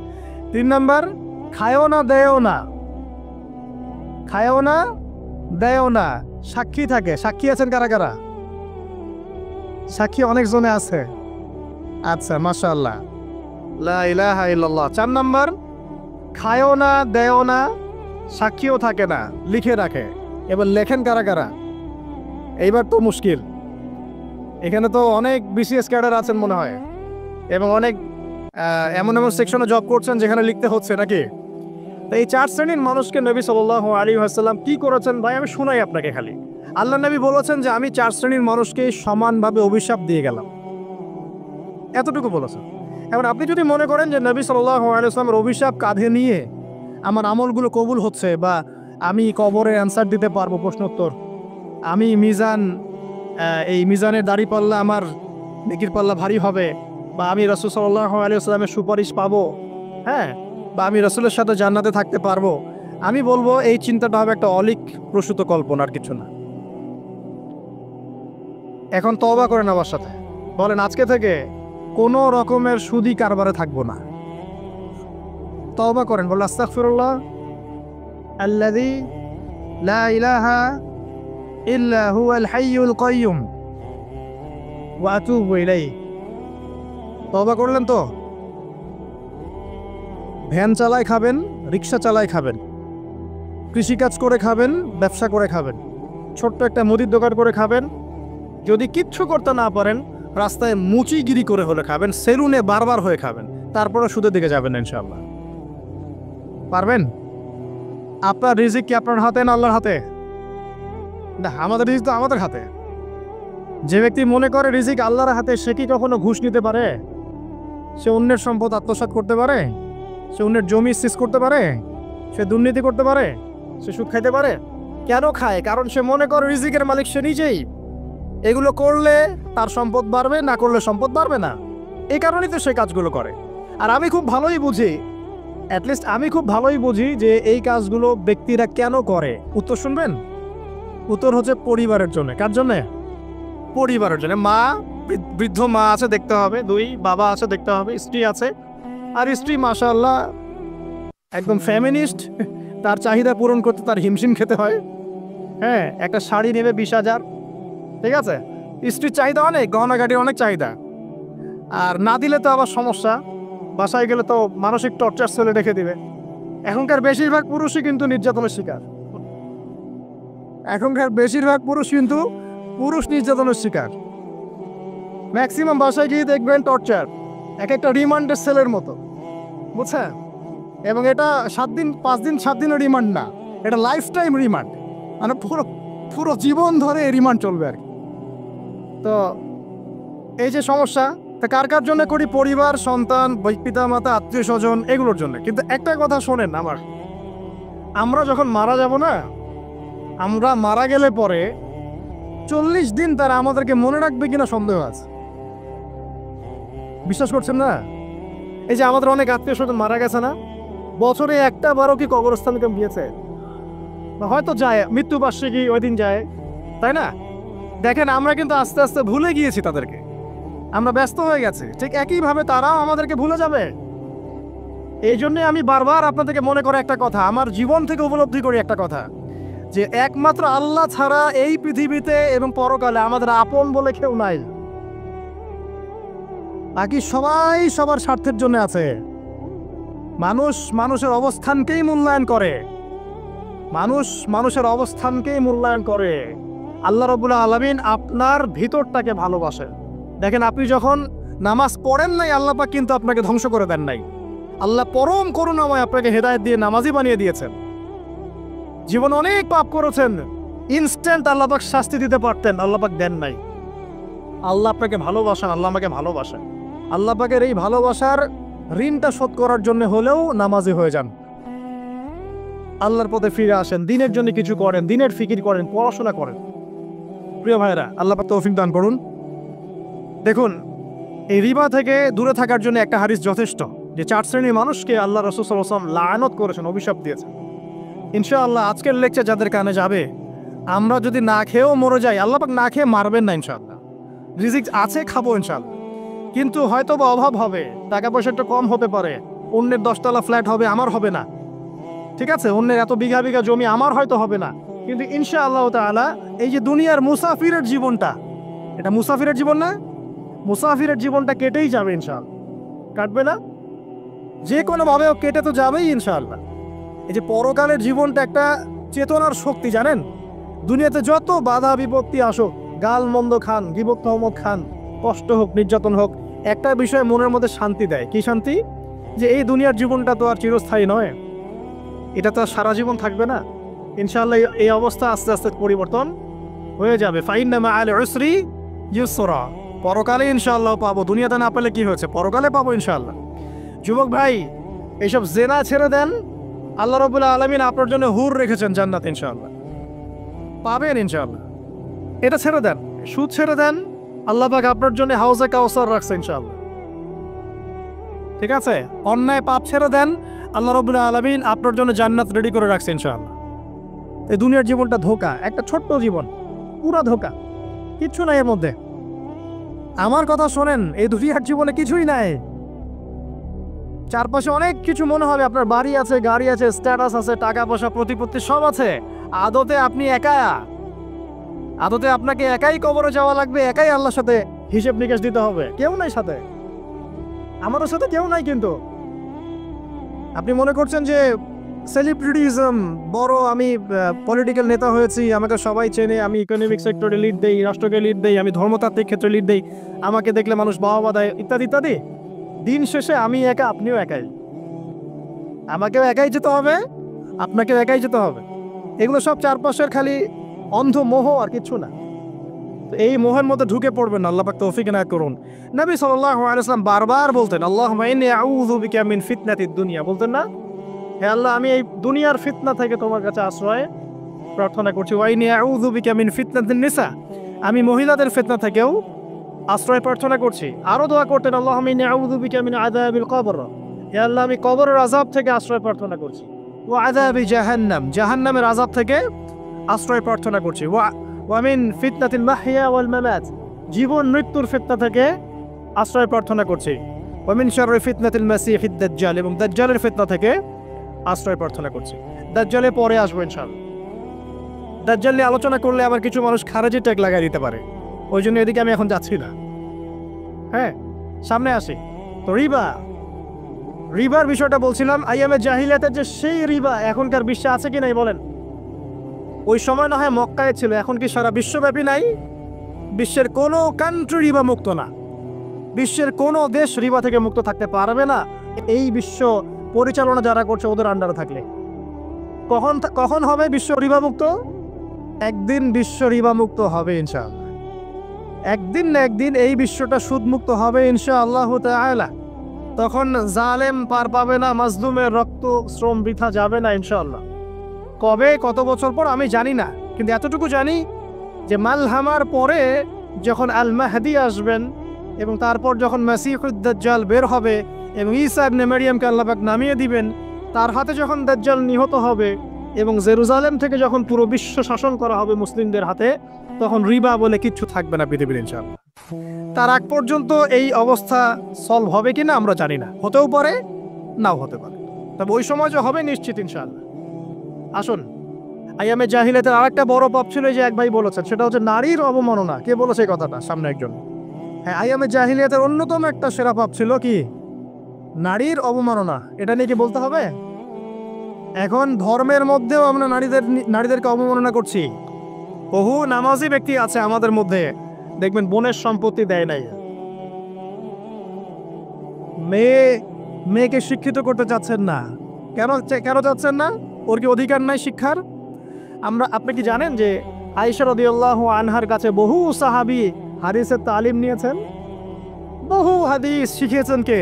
3 নাম্বার, খায়ও না দেয়ও না। খায়ও না দেয়ও না, সাক্ষী থাকে। সাক্ষী আছেন কারা কারা? সাক্ষী অনেক জনে আছে। আচ্ছা, মাশাআল্লাহ, লা ইলাহা ইল্লাল্লাহ। 4 নাম্বার, খায়ও না দেয়ও না, সাক্ষীও থাকে না, লিখে রাখে। এবার লেখেন কারা কারা? এইবার তো মুশকিল। এখানে তো অনেক বিসিএস ক্যাডার আছেন মনে হয়, এবং অনেক এমন এমন সেকশনে জব করছেন যেখানে লিখতে হচ্ছে নাকি। তো এই 4 শ্রেণীর মানুষকে নবী সাল্লাল্লাহু আলাইহি ওয়াসাল্লাম কি করেছেন ভাই, আমি শোনাই আপনাকে খালি। আল্লাহ নবী বলেছেন যে আমি 4 শ্রেণীর মানুষকে সমানভাবে অভিশাপ দিয়ে গেলাম, এতটুকু বলেছেন। এবার আপনি যদি মনে করেন যে নবী সাল্লাল্লাহু আলাইহি ওয়াসাল্লামের অভিশাপ কাঁধে নিয়ে আমার আমলগুলো কবুল হচ্ছে, বা আমি কবরে অ্যান্সার দিতে পারবো প্রশ্নোত্তর, আমি মিজান এই মিজানের দাড়ি পাল্লা আমার নেকির পাল্লা ভারী হবে, বা আমি রাসূল সাল্লাল্লাহু আলাইহি ওয়াসাল্লামের সুপারিশ পাবো, হ্যাঁ, বা আমি রাসূলের সাথে জান্নাতে থাকতে পারবো, আমি বলবো এই চিন্তাটা হবে একটা অলিক প্রসূত কল্পনা, আর কিছু না। এখন তওবা করেন আমার সাথে, বলেন আজকে থেকে কোনো রকমের সুদি কারবারে থাকবো না। তওবা করেন, বলেন আস্তাগফিরুল্লাহ আল্লাযী লা ইলাহা ইল্লা হুয়াল হাইয়ুল কাইয়্যুম ওয়া আতুবু ইলাইহি। তওবা করলেন তো? ভ্যান চালায় খাবেন, রিক্সা চালায় খাবেন, কৃষিকাজ করে খাবেন, ব্যবসা করে খাবেন, ছোট্ট একটা মুদির দোকান করে খাবেন, যদি কিচ্ছু করতে না পারেন রাস্তায় মুচিগিরি করে হলে খাবেন, সেলুনে বারবার হয়ে খাবেন, তারপরে সুদের দিকে যাবেন না ইনশাআল্লাহ। পারবেন? আপনার রিজিক কি আপনার হাতে না আল্লাহর হাতে? না, আমাদের রিজিক তো আমাদের হাতে। যে ব্যক্তি মনে করে রিজিক আল্লাহর হাতে, সে কি কখনো ঘুষ নিতে পারে? সে অন্যের সম্পদ আত্মসাৎ করতে পারে? সে অন্যের জমি সিজ করতে পারে? সে দুর্নীতি করতে পারে? সে সুদ খাইতে পারে? কেন খায়? কারণ সে মনে করে রিজিকের মালিক সে নিজেই। এগুলো করলে তার সম্পদ বাড়বে, না করলে সম্পদ বাড়বে না, এই কারণেই তো সে কাজগুলো করে। আর আমি খুব ভালোই বুঝি, অ্যাটলিস্ট আমি খুব ভালোই বুঝি যে এই কাজগুলো ব্যক্তিরা কেন করে। উত্তর শুনবেন? উত্তর হচ্ছে পরিবারের জন্য। কার জন্যে? পরিবারের জন্য। মা, বৃদ্ধ মা আছে দেখতে হবে, 2 বাবা আছে দেখতে হবে, স্ত্রী আছে, আর স্ত্রী মাশাআল্লাহ একদম ফেমিনিস্ট, তার চাহিদা পূরণ করতে তার হিমশিম খেতে হয়। হ্যাঁ, একটা শাড়ি নেবে 20,000, ঠিক আছে, স্ত্রীর চাহিদা অনেক, গহনাগাটির অনেক চাহিদা, আর না দিলে তো আবার সমস্যা, বাসায় গেলে তো মানসিক টর্চার চলে রেখে দিবে। এখনকার বেশিরভাগ পুরুষই কিন্তু নির্যাতনের শিকার। এখনকার বেশিরভাগ পুরুষ কিন্তু পুরুষ নির্যাতনের শিকার। ম্যাক্সিমাম বাসায় গিয়ে দেখবেন টর্চার, এক একটা রিমান্ডের সেলের মতো, বুঝছেন? এবং এটা 7 দিন 5 দিন 7 দিনের রিমান্ড না, এটা লাইফ টাইম রিমান্ড, মানে পুরো পুরো জীবন ধরে রিমান্ড চলবে আর কি। তো এই যে সমস্যা, তা কার কার জন্য করি? পরিবার, সন্তান, পিতা মাতা, আত্মীয় স্বজন, এগুলোর জন্য। কিন্তু একটা কথা শোনেন আমার, আমরা যখন মারা যাব না, আমরা মারা গেলে পরে 40 দিন তারা আমাদেরকে মনে রাখবে কিনা সন্দেহ আছে। বিশ্বাস করছেন না? এই যে আমাদের অনেক আত্মীয় স্বজন মারা গেছে না, বছরে একটা বারও কি কবরস্থানে কেউ গিয়েছে? বা হয়তো যায়, মৃত্যুবার্ষিকী ওই দিন যায়, তাই না? দেখেন আমরা কিন্তু আস্তে আস্তে ভুলে গিয়েছি তাদেরকে, আমরা ব্যস্ত হয়ে গেছি। ঠিক একইভাবে তারাও আমাদেরকে ভুলে যাবে। এই জন্যে আমি বারবার আপনাদেরকে মনে করে একটা কথা, আমার জীবন থেকে উপলব্ধি করি একটা কথা, যে একমাত্র আল্লাহ ছাড়া এই পৃথিবীতে এবং পরকালে আমাদের আপন বলে কেউ নাই। বাকি সবাই সবার স্বার্থের জন্য আছে। মানুষ মানুষের অবস্থানকেই মূল্যায়ন করে, মানুষ মানুষের অবস্থানকেই মূল্যায়ন করে। আল্লাহ রাব্বুল আলামিন আপনার ভিতরটাকে ভালোবাসে। দেখেন, আপনি যখন নামাজ পড়েন নাই, আল্লাহ পাক কিন্তু আপনাকে ধ্বংস করে দেন নাই। আল্লাহ পরম করুণাময় আপনাকে হেদায়েত দিয়ে নামাজি বানিয়ে দিয়েছেন। জীবন অনেক পাপ করেছেন, ইনস্ট্যান্ট আল্লাহ পাক শাস্তি দিতে পারতেন, আল্লাহ পাক দেন নাই। আল্লাহ আপনাকে ভালোবাসেন, আল্লাহ আমাকে ভালোবাসেন। আল্লাহ পাকের এই ভালোবাসার ঋণটা শোধ করার জন্য হলেও নামাজি হয়ে যান, আল্লাহর পথে ফিরে আসেন, দিনের জন্য কিছু করেন, দিনের ফিকির করেন, পড়াশোনা করেন। প্রিয় ভাইরা, আল্লাহ পাক তৌফিক দান করুন। দেখুন, এই রিবা থেকে দূরে থাকার জন্য একটা হাদিস যথেষ্ট, যে 4 শ্রেণীর মানুষকে আল্লাহ রাসূল সাল্লাল্লাহু আলাইহি ওয়াসাল্লাম লাআনত করেছেন, অভিশাপ দিয়েছেন। ইনশাআল্লাহ আজকের লেকচার যাদের কানে যাবে, আমরা যদি না খেয়েও মরে যাই, আল্লাহ পাক না খেয়ে মারবেন না ইনশাআল্লাহ। রিজিক আছে, খাবো ইনশাআল্লাহ। কিন্তু হয়তো বা অভাব হবে, টাকা পয়সা একটু কম হতে পারে, অন্যের 10 তলা ফ্ল্যাট হবে, আমার হবে না, ঠিক আছে? অন্যের এত বিঘা বিঘা জমি আমার হয়তো হবে না, কিন্তু ইনশাআল্লাহ তাআলা এই যে দুনিয়ার মুসাফিরের জীবনটা, এটা মুসাফিরের জীবন না? মুসাফিরের জীবনটা কেটেই যাবে ইনশাআল্লাহ। কাটবে না? যে কোনোভাবেও কেটে তো যাবেই ইনশাআল্লাহ। এই যে পরকালের জীবনটা একটা চেতনার শক্তি, জানেন? দুনিয়াতে যত বাধা বিপত্তি আসুক, গাল মন্দ খান, গীবত তহমত খান, কষ্ট হোক, নির্যাতন হোক, একটা বিষয় মনের মধ্যে শান্তি দেয়। কি শান্তি? যে এই দুনিয়ার জীবনটা তো আর চিরস্থায়ী নয়, এটা তো আর সারা জীবন থাকবে না। ইনশাআল্লাহ এই অবস্থা আস্তে আস্তে পরিবর্তন হয়ে যাবে। ফাইন্না মাআল উসরি ইউসরা, পরকালে ইনশাআল্লাহ পাবো। দুনিয়াতে না পেলে কি হয়েছে, পরকালে পাবো ইনশাআল্লাহ। যুবক ভাই, এইসব জেনা ছেড়ে দেন, আল্লাহ রাব্বুল আলামিন আপনার জন্য হুর রেখেছেন জান্নাত, ইনশাআল্লাহ পাবেন ইনশাআল্লাহ। এটা ছেড়ে দেন, সুদ ছেড়ে দেন, আল্লাহ পাক আপনার জন্য হাউজে কাউসার রাখছে ইনশাআল্লাহ, ঠিক আছে? অন্যায় পাপ ছেড়ে দেন, আল্লাহ রাব্বুল আলামিন আপনার জন্য জান্নাত রেডি করে রাখছে ইনশাআল্লাহ। এই দুনিয়ার জীবনটা ধোঁকা, একটা ছোট্ট জীবন, পুরা ধোঁকা, কিচ্ছু নাই এর মধ্যে। আমার কথা শোনেন, এই দুনিয়ার জীবনে কিছুই নাই। চারপাশে অনেক কিছু মনে হবে, আপনার বাড়ি আছে, গাড়ি আছে, স্ট্যাটাস আছে, টাকা পয়সা, প্রতিপত্তি সব আছে। আদতে আপনি একা, আদতে আপনাকে একাই কবরে যাওয়া লাগবে, একাই আল্লাহর সাথে হিসেব নিকেশ দিতে হবে। কেউ নাই সাথে, আমাদের সাথে কেউ নাই। কিন্তু আপনি মনে করছেন যে সেলিব্রিটিজম বড়, আমি পলিটিক্যাল নেতা হয়েছি, আমাকে সবাই চেনে, আমি ইকোনমিক সেক্টরে লিড দেই, রাষ্ট্রকে লিড দেই, আমি ধর্মতাত্ত্বিক ক্ষেত্রে লিড দেই, আমাকে দেখলে মানুষ বাহবা দেয়, ইত্যাদি ইত্যাদি। দিন শেষে আমি একা, আপনিও একাই, আমাকেও একাই যেতে হবে, আপনাকেও একাই যেতে হবে। এগুলো সব চারপাশের খালি অন্ধ মোহ, আর কিচ্ছু না। তো এই মোহের মধ্যে ঢুকে পড়বেন না, আল্লাহ পাক তৌফিক এনায়েত করুন। নবী সাল্লাল্লাহু আলাইহি ওয়াসাল্লাম বারবার বলতেন, আল্লাহুম্মা ইন্নী আউযু বিকা মিন ফিতনাতিদ দুনিয়া, বলতেন না? হে আল্লাহ, আমি এই দুনিয়ার ফিতনা থেকে তোমার কাছে আশ্রয় প্রার্থনা করছি। ওয়া ইন্নী আউযু বিকা মিন ফিতনাতিন নিসা, আমি মহিলাদের ফিতনা থেকেও আশ্রয় প্রার্থনা করছি। আরো দোয়া করতেন, আল্লাহুম্মা ইন্নী আউযু বিকা মিন আযাবিল কবর, হে আল্লাহ, আমি কবরের আযাব থেকে আশ্রয় প্রার্থনা করছি। ওয়া আযাবি জাহান্নাম, জাহান্নামের আযাব থেকে আশ্রয় প্রার্থনা করছি। ওয়া মিন ফিতনাতিল মাহইয়া ওয়াল মামাত, জীবন মৃত্যুর ফিতনা থেকে আশ্রয় প্রার্থনা করছি। ওয়া মিন শাররি ফিতনাতিল মাসিহিদ দাজ্জাল, এবং দাজ্জালের ফিতনা থেকে আশ্রয় প্রার্থনা করছি। দাজ্জালে পরে আসবো ইনশাআল্লাহ। দাজ্জাল নিয়ে আলোচনা করলে আবার কিছু মানুষ খারেজি ট্যাগ লাগাই দিতে পারে, ওই জন্য এদিকে আমি এখন যাচ্ছি না। হ্যাঁ, সামনে আসি। তো রিবার বিষয়টা বলছিলাম। আইয়ামে জাহিলিয়াতের যে সেই রিবা এখনকার বিশ্বে আছে কি নাই বলেন? ওই সময় না হয় মক্কায় ছিল, এখন কি সারা বিশ্বব্যাপী নাই? বিশ্বের কোনো কান্ট্রি রিবা মুক্ত না, বিশ্বের কোনো দেশ রিবা থেকে মুক্ত থাকতে পারবে না এই বিশ্ব পরিচালনা যারা করছে ওদের আন্ডারে থাকলে। কখন হবে বিশ্ব রিবা মুক্ত? একদিন বিশ্ব রিবা মুক্ত হবে ইনশাআল্লাহ, একদিন না একদিন এই বিশ্বটা সুদমুক্ত হবে ইনশাআল্লাহ তাআলা। তখন জালেম পার পাবে না, মাজলুমের রক্ত শ্রম বৃথা যাবে না ইনশাআল্লাহ। কবে, কত বছর পর আমি জানি না, কিন্তু এতটুকু জানি যে মালহামার পরে যখন আল মাহদি আসবেন এবং তারপর যখন মাসিহুদ দাজ্জাল বের হবে এবং ঈসা ইবনে মারইয়ামকে আল্লাহ পাক নামিয়ে দিবেন, তার হাতে যখন দাজ্জাল নিহত হবে এবং জেরুজালেম থেকে যখন পুরো বিশ্ব শাসন করা হবে মুসলিমদের হাতে, তখন রিবা বলে কিচ্ছু থাকবে না পৃথিবীর ইনশাআল্লাহ। তার আগ পর্যন্ত এই অবস্থা সলভ হবে কিনা আমরা জানি না, হতেও পারে নাও হতে পারে, তবে ওই সময় যে হবে নিশ্চিত ইনশাআল্লাহ। আসুন, আইয়ামে জাহিলিয়াতের আরেকটা বড় পাপ ছিল যে এক ভাই বলেছেন, সেটা হচ্ছে নারীর অবমাননা। কে বলেছে এই কথাটা? সামনে একজন। হ্যাঁ, আইয়ামে জাহিলিয়াতের অন্যতম একটা সেরা পাপ ছিল কি? নারীর অবমাননা। এটা নিয়ে কি বলতে হবে? এখন ধর্মের মধ্যেও আমরা নারীদেরকে অবমাননা করছি। বহু নামাজি ব্যক্তি আছে আমাদের মধ্যে, দেখবেন বোনের সম্পত্তি দেয় নাই। মেয়েকে শিক্ষিত করতে চাচ্ছেন না। কেন চাচ্ছেন না? ওর কি অধিকার নাই শিক্ষার? আপনি কি জানেন যে আয়েশা রাদিয়াল্লাহু আনহার কাছে বহু সাহাবী হাদিসের তালিম নিয়েছেন, বহু হাদিস শিখিয়েছেন কে?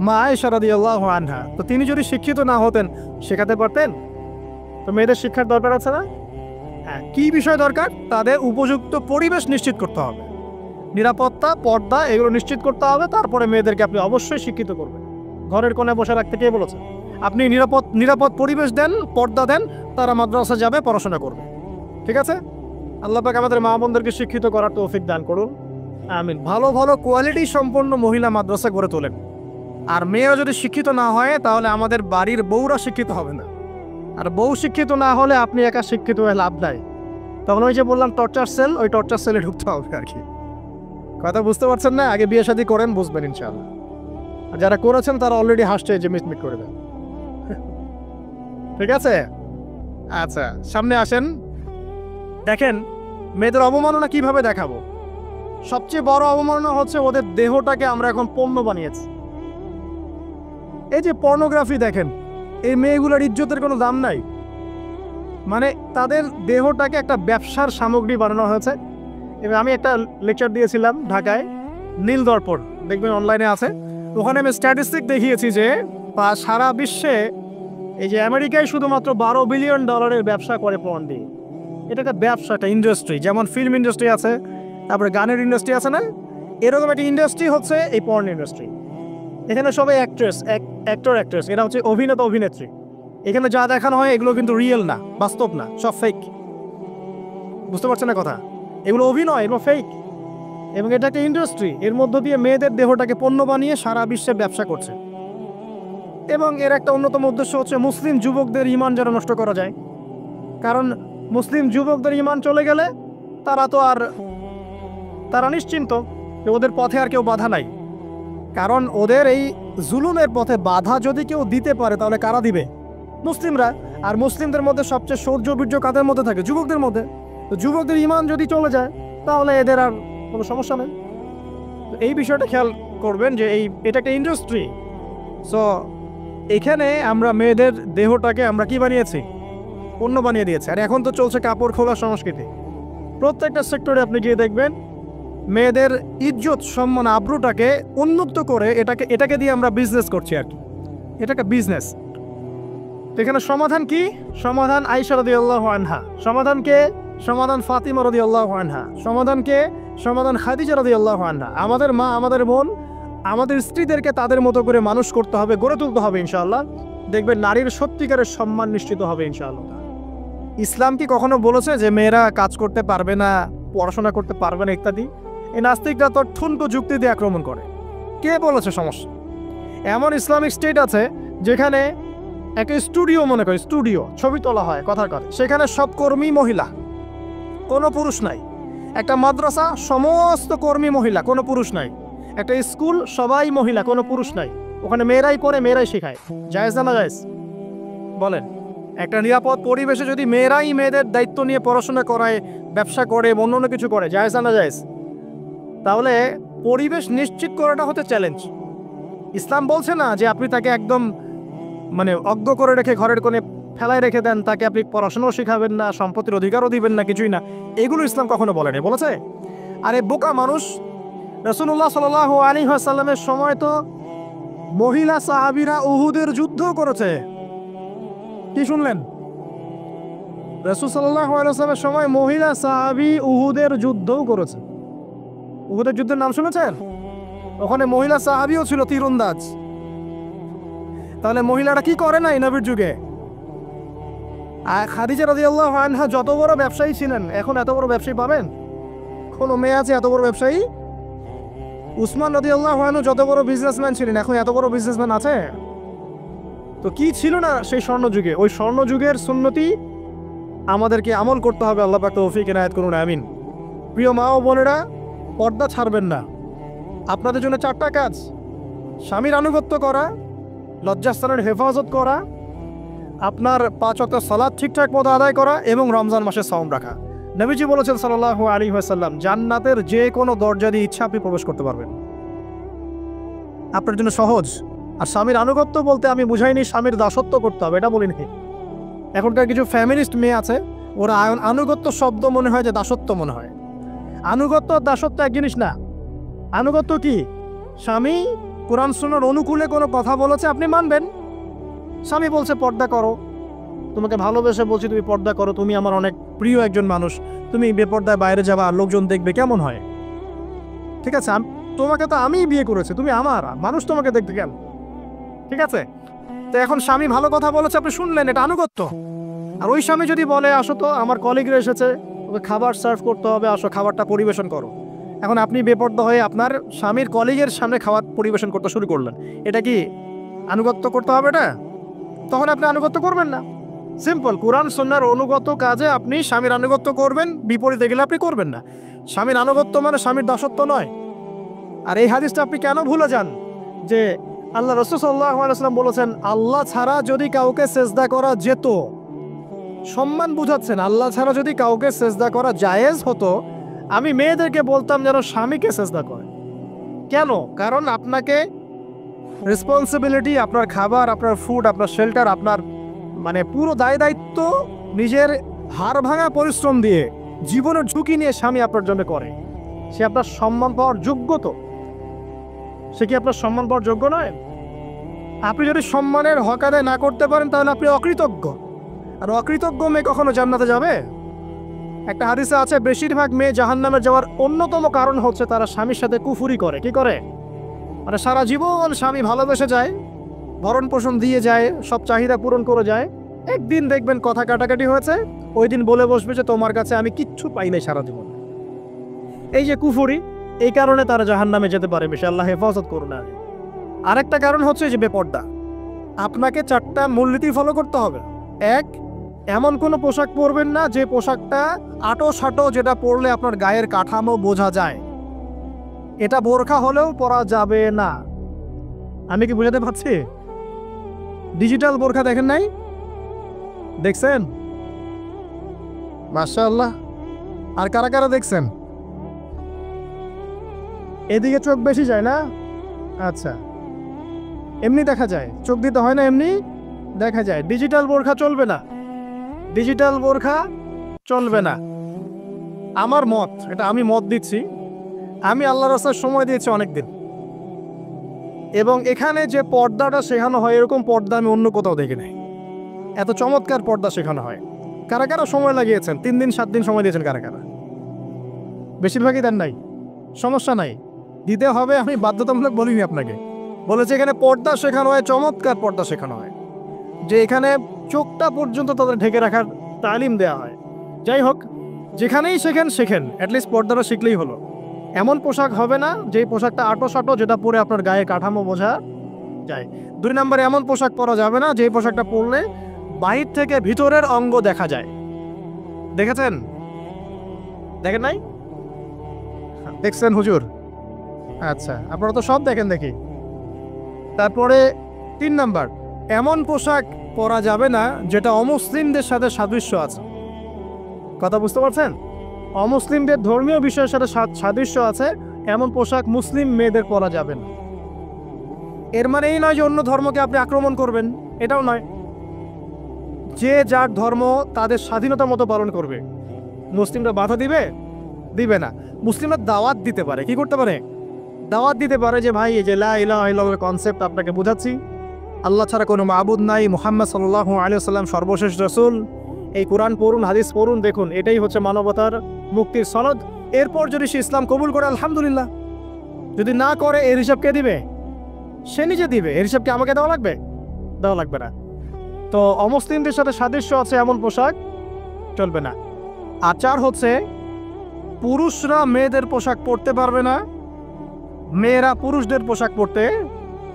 মা আয়েশা রাদিয়াল্লাহু আনহা। তো তিনি যদি শিক্ষিত না হতেন শেখাতে পারতেন? তো মেয়েদের শিক্ষার দরকার আছে না? হ্যাঁ, কি বিষয় দরকার? তাদের উপযুক্ত পরিবেশ নিশ্চিত করতে হবে, নিরাপত্তা, পর্দা এগুলো নিশ্চিত করতে হবে। তারপরে মেয়েদেরকে আপনি অবশ্যই শিক্ষিত করবেন। ঘরের কোণে বসে রাখতে কে বলেছে? আপনি নিরাপদ পরিবেশ দেন, পর্দা দেন, তারা মাদ্রাসা যাবে, পড়াশোনা করবে। ঠিক আছে? আল্লাহ পাক আমাদের মা বোনদেরকে শিক্ষিত করার তৌফিক দান করুন, আমিন। ভালো ভালো কোয়ালিটি সম্পন্ন মহিলা মাদ্রাসা গড়ে তোলেন। আর মেয়েরা যদি শিক্ষিত না হয় তাহলে আমাদের বাড়ির বউরা শিক্ষিত হবে না, আর বউ শিক্ষিত না হলে আপনি একা শিক্ষিত হয়ে লাভ নাই। তখন ওই যে বললাম টর্চার সেল, ওই টর্চার সেলে ঢুকতে হবে আর কি। কথা বুঝতে পারছেন না? আগে বিয়ে শাদী করেন, বুঝবেন ইনশাআল্লাহ। আর যারা করেছেন তারা অলরেডি হাসছে যে মিটমিট করে দেন। ঠিক আছে? আচ্ছা, সামনে আসেন। দেখেন মেয়েদের অবমাননা কিভাবে দেখাবো। সবচেয়ে বড় অবমাননা হচ্ছে ওদের দেহটাকে আমরা এখন পণ্য বানিয়েছি। এই যে পর্নোগ্রাফি দেখেন, এই মেয়েগুলোর ইজ্জতের কোনো দাম নাই। মানে তাদের দেহটাকে একটা ব্যবসার সামগ্রী বানানো হয়েছে। এবং আমি একটা লেকচার দিয়েছিলাম ঢাকায়, নীল দর্পণ, দেখবেন অনলাইনে আছে। ওখানে আমি স্ট্যাটিস্টিক দেখিয়েছি যে সারা বিশ্বে এই যে আমেরিকায় শুধুমাত্র $12 বিলিয়ন ব্যবসা করে পর্ন দিয়ে। এটা একটা ব্যবসা, একটা ইন্ডাস্ট্রি। যেমন ফিল্ম ইন্ডাস্ট্রি আছে, তারপরে গানের ইন্ডাস্ট্রি আছে না, এরকম একটা ইন্ডাস্ট্রি হচ্ছে এই পর্ন ইন্ডাস্ট্রি। এখানে সবাই অ্যাক্ট্রেস, এরা হচ্ছে অভিনেতা অভিনেত্রী। এখানে যা দেখানো হয় এগুলো কিন্তু রিয়েল না, বাস্তব না, সব ফেক। বুঝতে পারছেন না কথা? এগুলো অভিনয়, এগুলো ফেক। এবং এটা একটা ইন্ডাস্ট্রি, এর মধ্য দিয়ে মেয়েদের দেহটাকে পণ্য বানিয়ে সারা বিশ্বে ব্যবসা করছে। এবং এর একটা অন্যতম উদ্দেশ্য হচ্ছে মুসলিম যুবকদের ঈমান যেন নষ্ট করা যায়। কারণ মুসলিম যুবকদের ঈমান চলে গেলে তারা নিশ্চিন্ত যে ওদের পথে আর কেউ বাধা নাই। কারণ ওদের এই জুলুমের পথে বাধা যদি কেউ দিতে পারে তাহলে কারা দিবে? মুসলিমরা। আর মুসলিমদের মধ্যে সবচেয়ে শৌর্য বীর্য কাদের মধ্যে থাকে? যুবকদের মধ্যে। তো যুবকদের ঈমান যদি চলে যায় তাহলে এদের আর কোনো সমস্যা নেই। এই বিষয়টা খেয়াল করবেন যে এটা একটা ইন্ডাস্ট্রি। সো এখানে আমরা মেয়েদের দেহটাকে আমরা কি বানিয়েছি? পণ্য বানিয়ে দিয়েছি। আর এখন তো চলছে কাপড় খোলা সংস্কৃতি। প্রত্যেকটা সেক্টরে আপনি গিয়ে দেখবেন মেয়েদের ইজ্জত, সম্মান, আব্রুটাকে উন্মুক্ত করে এটাকে দিয়ে আমরা বিজনেস করছি আর কি। এটা একটা বিজনেস। এখানে সমাধান কি? সমাধান আয়েশা রাদিয়াল্লাহু আনহা। সমাধান কে? সমাধান ফাতিমা রাদিয়াল্লাহু আনহা। সমাধান কে? সমাধান খাদিজা রাদিয়াল্লাহু আনহা। আমাদের মা, আমাদের বোন, আমাদের স্ত্রীদেরকে তাদের মতো করে মানুষ করতে হবে, গড়ে তুলতে হবে ইনশাআল্লাহ। দেখবেন নারীর সত্যিকারের সম্মান নিশ্চিত হবে ইনশাআল্লাহ। ইসলাম কি কখনো বলেছে যে মেয়েরা কাজ করতে পারবে না, পড়াশোনা করতে পারবে না ইত্যাদি? এই নাস্তিকরা তো ঠুনকো যুক্তি দিয়ে আক্রমণ করে। কে বলেছে সমস্যা? এমন ইসলামিক স্টেট আছে যেখানে একটা স্টুডিও, মনে করি স্টুডিও, ছবি তোলা হয় কথার কথা, সেখানে সব কর্মী মহিলা, কোনো পুরুষ নাই। একটা মাদ্রাসা, সমস্ত কর্মী মহিলা, কোনো পুরুষ নাই। একটা স্কুল, সবাই মহিলা, কোনো পুরুষ নাই। ওখানে মেয়েরাই পড়ে, মেয়েরাই শেখায়। জায়েজ না জায়েজ বলেন? একটা নিরাপদ পরিবেশে যদি মেয়েরাই মেয়েদের দায়িত্ব নিয়ে পড়াশোনা করায়, ব্যবসা করে, অন্য কিছু করে, জায়েজ না জায়েজ, তাহলে পরিবেশ নিশ্চিত করাটা হতে চ্যালেঞ্জ। ইসলাম বলছে না যে আপনি তাকে একদম মানে অজ্ঞ করে রেখে ঘরের কোণে ফেলায় রেখে দেন, তাকে আপনি পড়াশোনাও শেখাবেন না, সম্পত্তির অধিকারও দিবেন না, কিছুই না। এগুলো ইসলাম কখনো বলেনি। বলেছে আরে বোকা মানুষ, রাসূলুল্লাহ সাল্লাল্লাহু আলাইহি ওয়াসাল্লামের সময় তো মহিলা সাহাবীরা উহুদের যুদ্ধ করেছে। কি শুনলেন? রাসূল সাল্লাল্লাহু আলাইহি ওয়াসাল্লামের সময় মহিলা সাহাবী উহুদের যুদ্ধও করেছে। উহুদের যুদ্ধের নাম শুনেছেন? ওখানে মহিলা সাহাবীও ছিল তীরন্দাজ। তাহলে মহিলারা কি করে নাই নবীর যুগে? আর খাদিজা রাদিয়াল্লাহু আনহা যত বড় ব্যবসায়ী ছিলেন, এখন এত বড় ব্যবসায়ী পাবেন? কোনো মেয়ে আছে এত বড় ব্যবসায়ী? উসমান রাদিয়াল্লাহু আনহু যত বড় বিজনেসম্যান ছিলেন, এখন এত বড় বিজনেসম্যান আছে? তো কি ছিল না সেই স্বর্ণযুগে? ওই স্বর্ণযুগের সুন্নতি আমাদেরকে আমল করতে হবে। আল্লাহ পাক তৌফিক এনায়েত করুন, আমিন। প্রিয় মা ও বোনেরা, পর্দা ছাড়বেন না। আপনাদের জন্য 4টা কাজ: স্বামীর আনুগত্য করা, লজ্জাস্থানের হেফাজত করা, আপনার 5 ওয়াক্ত সালাত ঠিকঠাক মতো আদায় করা এবং রমজান মাসে সাওম রাখা। নবীজি বলেছেন সাল্লাল্লাহু আলাইহি ওয়াসাল্লাম, জান্নাতের যে কোনো দরজা দিয়ে ইচ্ছা আপনি প্রবেশ করতে পারবেন। আপনার জন্য সহজ। আর স্বামীর আনুগত্য বলতে আমি বুঝাইনি স্বামীর দাসত্ব করতে হবে, এটা বলিনি। এখনকার কিছু ফ্যামিলিস্ট মেয়ে আছে, ওরা আনুগত্য শব্দ মনে হয় যে দাসত্ব মনে হয়। আনুগত্য দাসত্ব এক জিনিস না। আনুগত্য কি? স্বামী কোরআন সুন্নাহর অনুকূলে কোনো কথা বলেছে, আপনি মানবেন। স্বামী বলছে পর্দা করো, তোমাকে ভালোবেসে বলছি তুমি পর্দা করো, তুমি আমার অনেক প্রিয় একজন মানুষ, তুমি বেপর্দায় বাইরে যাবা, লোকজন দেখবে, কেমন হয়? ঠিক আছে, তোমাকে তো আমিই বিয়ে করেছি, তুমি আমার, মানুষ তোমাকে দেখবে কেন? ঠিক আছে, তো এখন স্বামী ভালো কথা বলেছে, আপনি শুনলেন, এটা আনুগত্য। আর ওই স্বামী যদি বলে আসো তো আমার কলিগরা এসেছে, ওকে খাবার সার্ভ করতে হবে, আসো খাবারটা পরিবেশন করো, এখন আপনি বেপর্দা হয়ে আপনার স্বামীর কলিগের সামনে খাবার পরিবেশন করতে শুরু করলেন, এটা কি আনুগত্য করতে হবে? এটা তখন আপনি আনুগত্য করবেন না। সিম্পল, কোরআন সুন্নাহর অনুগত কাজে আপনি স্বামীর আনুগত্য করবেন, বিপরীতে গেলে আপনি করবেন না। স্বামীর আনুগত্য মানে স্বামীর দাসত্ব নয়। আর এই হাদিসটা আপনি কেন ভুলে যান যে আল্লাহ রাসূল সাল্লাল্লাহু আলাইহি ওয়াসাল্লাম বলেছেন, আল্লাহ ছাড়া যদি কাউকে সেজদা করা যেত, সম্মান বুঝাচ্ছেন, আল্লাহ ছাড়া যদি কাউকে সেজদা করা জায়েজ হতো, আমি মেয়েদেরকে বলতাম যেন স্বামীকে সেজদা করে। কেন? কারণ আপনাকে রেসপন্সিবিলিটি, আপনার খাবার, আপনার ফুড, আপনার শেল্টার, আপনার মানে পুরো দায় দায়িত্ব নিজের হাড় ভাঙা পরিশ্রম দিয়ে, জীবনের ঝুঁকি নিয়ে স্বামী আপনার জন্য করে। সে আপনার সম্মান পাওয়ার যোগ্য তো? সে কি আপনার সম্মান পাওয়ার যোগ্য নয়? আপনি যদি সম্মানের হক আদায় না করতে পারেন তাহলে আপনি অকৃতজ্ঞ। আর অকৃতজ্ঞ মেয়ে কখনো জান্নাতে যাবে? একটা হাদিসে আছে, বেশিরভাগ মেয়ে জাহান্নামে যাওয়ার অন্যতম কারণ হচ্ছে তারা স্বামীর সাথে কুফুরি করে। কি করে? মানে সারা জীবন স্বামী ভালোবেসে যায়, ভরণ পোষণ দিয়ে যায়, সব চাহিদা পূরণ করে যায়, একদিন দেখবেন কথা কাটাকাটি হয়েছে, ওই দিন বলে বসবে যে তোমার কাছে আমি কিচ্ছু পাই নাই সারা জীবন। এই যে কুফুরি, এই কারণে তারা জাহান্নামে যেতে পারে বেশি। আল্লাহ হেফাজত করুন। আরেকটা কারণ হচ্ছে যে বেপর্দা। আপনাকে 4টা মূলনীতি ফলো করতে হবে। 1, এমন কোনো পোশাক পরবেন না যে পোশাকটা আটো সাটো, যেটা পরলে আপনার গায়ের কাঠামো বোঝা যায়। এটা বোরখা হলেও পরা যাবে না। আমি কি বুঝাতে পারছি? ডিজিটাল বোরখা দেখেন নাই? দেখছেন? মাশাআল্লাহ। আর কারা কারা দেখছেন? এদিকে চোখ বেশি যায় না? আচ্ছা, এমনি দেখা যায়, চোখ দিতে হয় না, এমনি দেখা যায়। ডিজিটাল বোরখা চলবে না, ডিজিটাল বোরখা চলবে না। আমার মত, এটা আমি মত দিচ্ছি, আমি আল্লাহর রাস্তায় সময় দিয়েছি অনেকদিন, এবং এখানে যে পর্দাটা শেখানো হয় এরকম পর্দা আমি অন্য কোথাও দেখি নাই। এত চমৎকার পর্দা শেখানো হয়। কারা কারা সময় লাগিয়েছেন? 3 দিন 7 দিন সময় দিয়েছেন কারা কারা? বেশিরভাগই দেন নাই। সমস্যা নাই, দিতে হবে, আমি বাধ্যতামূলক বলিনি আপনাকে। বলেছে এখানে পর্দা শেখানো হয়, চমৎকার পর্দা শেখানো হয়, যে এখানে চোখটা পর্যন্ত তাদের ঢেকে রাখার তালিম দেওয়া হয়। যাই হোক, যেখানেই শেখেন অ্যাটলিস্ট পর্দাটা শিখলেই হলো। এমন পোশাক হবে না যে পোশাকটা আটো সাটো, যেটা পরে আপনার গায়ে কাঠামো বোঝা যায়। 2 নম্বরে এমন পোশাক পরা যাবে না যে পোশাকটা পরলে বাহির থেকে ভিতরের অঙ্গ দেখা যায়। দেখেছেন? দেখেন নাই? দেখছেন হুজুর? আচ্ছা, আপনারা তো সব দেখেন দেখি। তারপরে 3 নাম্বার, এমন পোশাক পরা যাবে না যেটা অমুসলিমদের সাথে সাদৃশ্য আছে। কথা বুঝতে পারছেন? অমুসলিমদের ধর্মীয় বিষয়ের সাথে সাদৃশ্য আছে এমন পোশাক মুসলিম মেয়েদের পরা যাবে না। এর মানে এই নয় যে অন্য ধর্মকে আপনি আক্রমণ করবেন, এটাও নয়। যে যার ধর্ম তাদের স্বাধীনতা মতো পালন করবে। মুসলিমরা বাধা দিবে? দিবে না। মুসলিমরা দাওয়াত দিতে পারে। কি করতে পারে? দাওয়াত দিতে পারে যে ভাই এই যে লা ইলাহা ইল্লাল্লাহর কনসেপ্ট আপনাকে বোঝাচ্ছি, আল্লাহ ছাড়া কোনো মাবুদ নাই, মুহাম্মদ সাল্লাল্লাহু আলাইহি ওয়াসাল্লাম সর্বশেষ রাসূল, এই কোরআন পড়ুন, হাদিস পড়ুন, দেখুন এটাই হচ্ছে মানবতার মুক্তির সনদ। এরপর যদি সে ইসলাম কবুল করে আলহামদুলিল্লাহ, যদি না করে এর হিসাব কে দিবে? সে নিজে দিবে। এর হিসাব কি আমাকে দেওয়া লাগবে? দেওয়া লাগবে না। তো অমুসলিমদের সাথে সাদৃশ্য আছে এমন পোশাক চলবে না। আচার হচ্ছে পুরুষরা মেয়েদের পোশাক পরতে পারবে না, মেয়েরা পুরুষদের পোশাক পরতে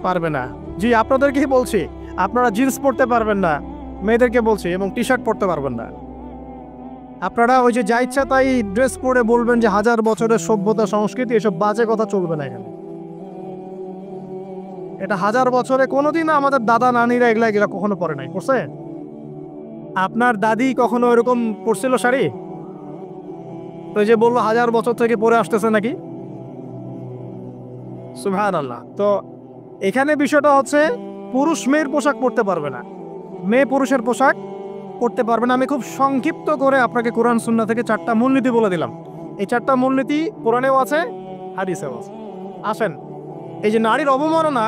পারবে না। জি, আপনাদেরকেই বলছি, আপনারা জিন্স পরতে পারবেন না, মেয়েদেরকে বলছি, এবং টি শার্ট পরতে পারবেন না। আপনারা ওই যে যা ইচ্ছা তাই ড্রেস পরে বলবেন যে হাজার বছরের সভ্যতা সংস্কৃতি, এসব বাজে কথা চলবে না এখানে। এটা হাজার বছরে কোনোদিন আমাদের দাদা নানিরা এগুলা কখনো পরে নাই। পরছে? আপনার দাদি কখনো এরকম পরছিল শাড়ি? তো যে বললো হাজার বছর থেকে পরে আসতেছে নাকি? সুবহানাল্লাহ। তো এখানে বিষয়টা হচ্ছে পুরুষ মেয়ের পোশাক পরতে পারবে না, মেয়ে পুরুষের পোশাক পরতে পারবে না। আমি খুব সংক্ষিপ্ত করে আপনাকে কোরআন সুন্নাহ থেকে 4টা মূলনীতি বলে দিলাম। এই 4টা মূলনীতি কোরআনেও আছে, হাদিসেও আছে। আসেন, এই যে নারীর অবমাননা,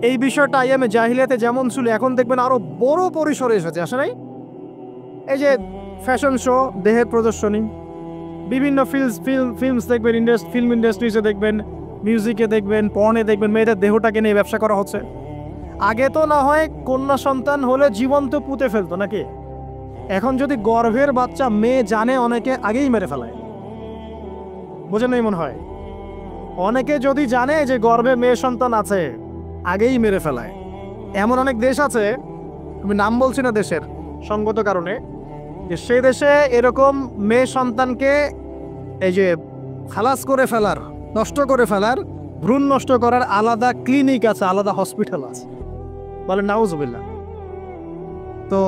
এই বিষয়টা আইয়ামে জাহিলিয়াতে যেমন ছিল এখন দেখবেন আরো বড় পরিসরে এসেছে। আসে নাই? এই যে ফ্যাশন শো, দেহের প্রদর্শনী, বিভিন্ন ফিল্মস দেখবেন, ফিল্ম ইন্ডাস্ট্রিজে দেখবেন, মিউজিকে দেখবেন, পর্নে দেখবেন, মেয়েদের দেহটাকে নিয়ে ব্যবসা করা হচ্ছে। আগে তো না হয় কন্যা সন্তান হলে জীবন্ত পুঁতে ফেলতো নাকি? এখন যদি গর্ভের বাচ্চা মেয়ে জানে, অনেকে আগেই মেরে ফেলায়। বোঝেন নাই মনে হয়? অনেকে যদি জানে যে গর্ভে মেয়ে সন্তান আছে, আগেই মেরে ফেলায়। এমন অনেক দেশ আছে, আমি নাম বলছি না দেশের সঙ্গত কারণে, যে সেই দেশে এরকম মেয়ে সন্তানকে এই যে খালাস করে ফেলার, নষ্ট করে ফেলার, ভ্রূণ নষ্ট করার আলাদা ক্লিনিক আছে, আলাদা হসপিটাল আছে। বলে নাউজুবিল্লাহ। তো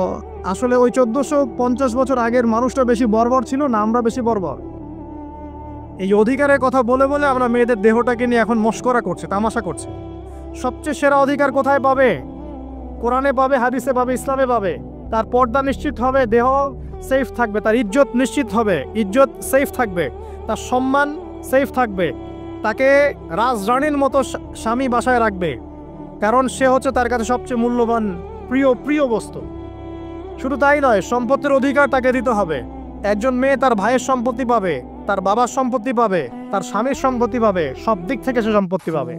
আসলে ওই 1450 বছর আগের মানুষটা বেশি বর্বর ছিল না আমরা বেশি বর্বর? এই অধিকারের কথা বলে বলে আমরা মেয়েদের দেহটাকে নিয়ে এখন মস্করা করছে, তামাশা করছে। সবচেয়ে সেরা অধিকার কোথায় পাবে? কোরআনে পাবে, হাদিসে পাবে, ইসলামে পাবে। তার পর্দা নিশ্চিত হবে, দেহ সেফ থাকবে, তার ইজ্জত নিশ্চিত হবে, ইজ্জত সেফ থাকবে, তার সম্মান সেফ থাকবে, তাকে রাজরানীর মতো স্বামী বাসায় রাখবে, কারণ সে হচ্ছে তার কাছে সবচেয়ে মূল্যবান প্রিয় বস্তু। শুধু তাই নয়, সম্পত্তির অধিকার তাকে দিতে হবে। একজন মেয়ে তার ভাইয়ের সম্পত্তি পাবে, তার বাবার সম্পত্তি পাবে, তার স্বামীর সম্পত্তি পাবে, সব দিক থেকে সে সম্পত্তি পাবে।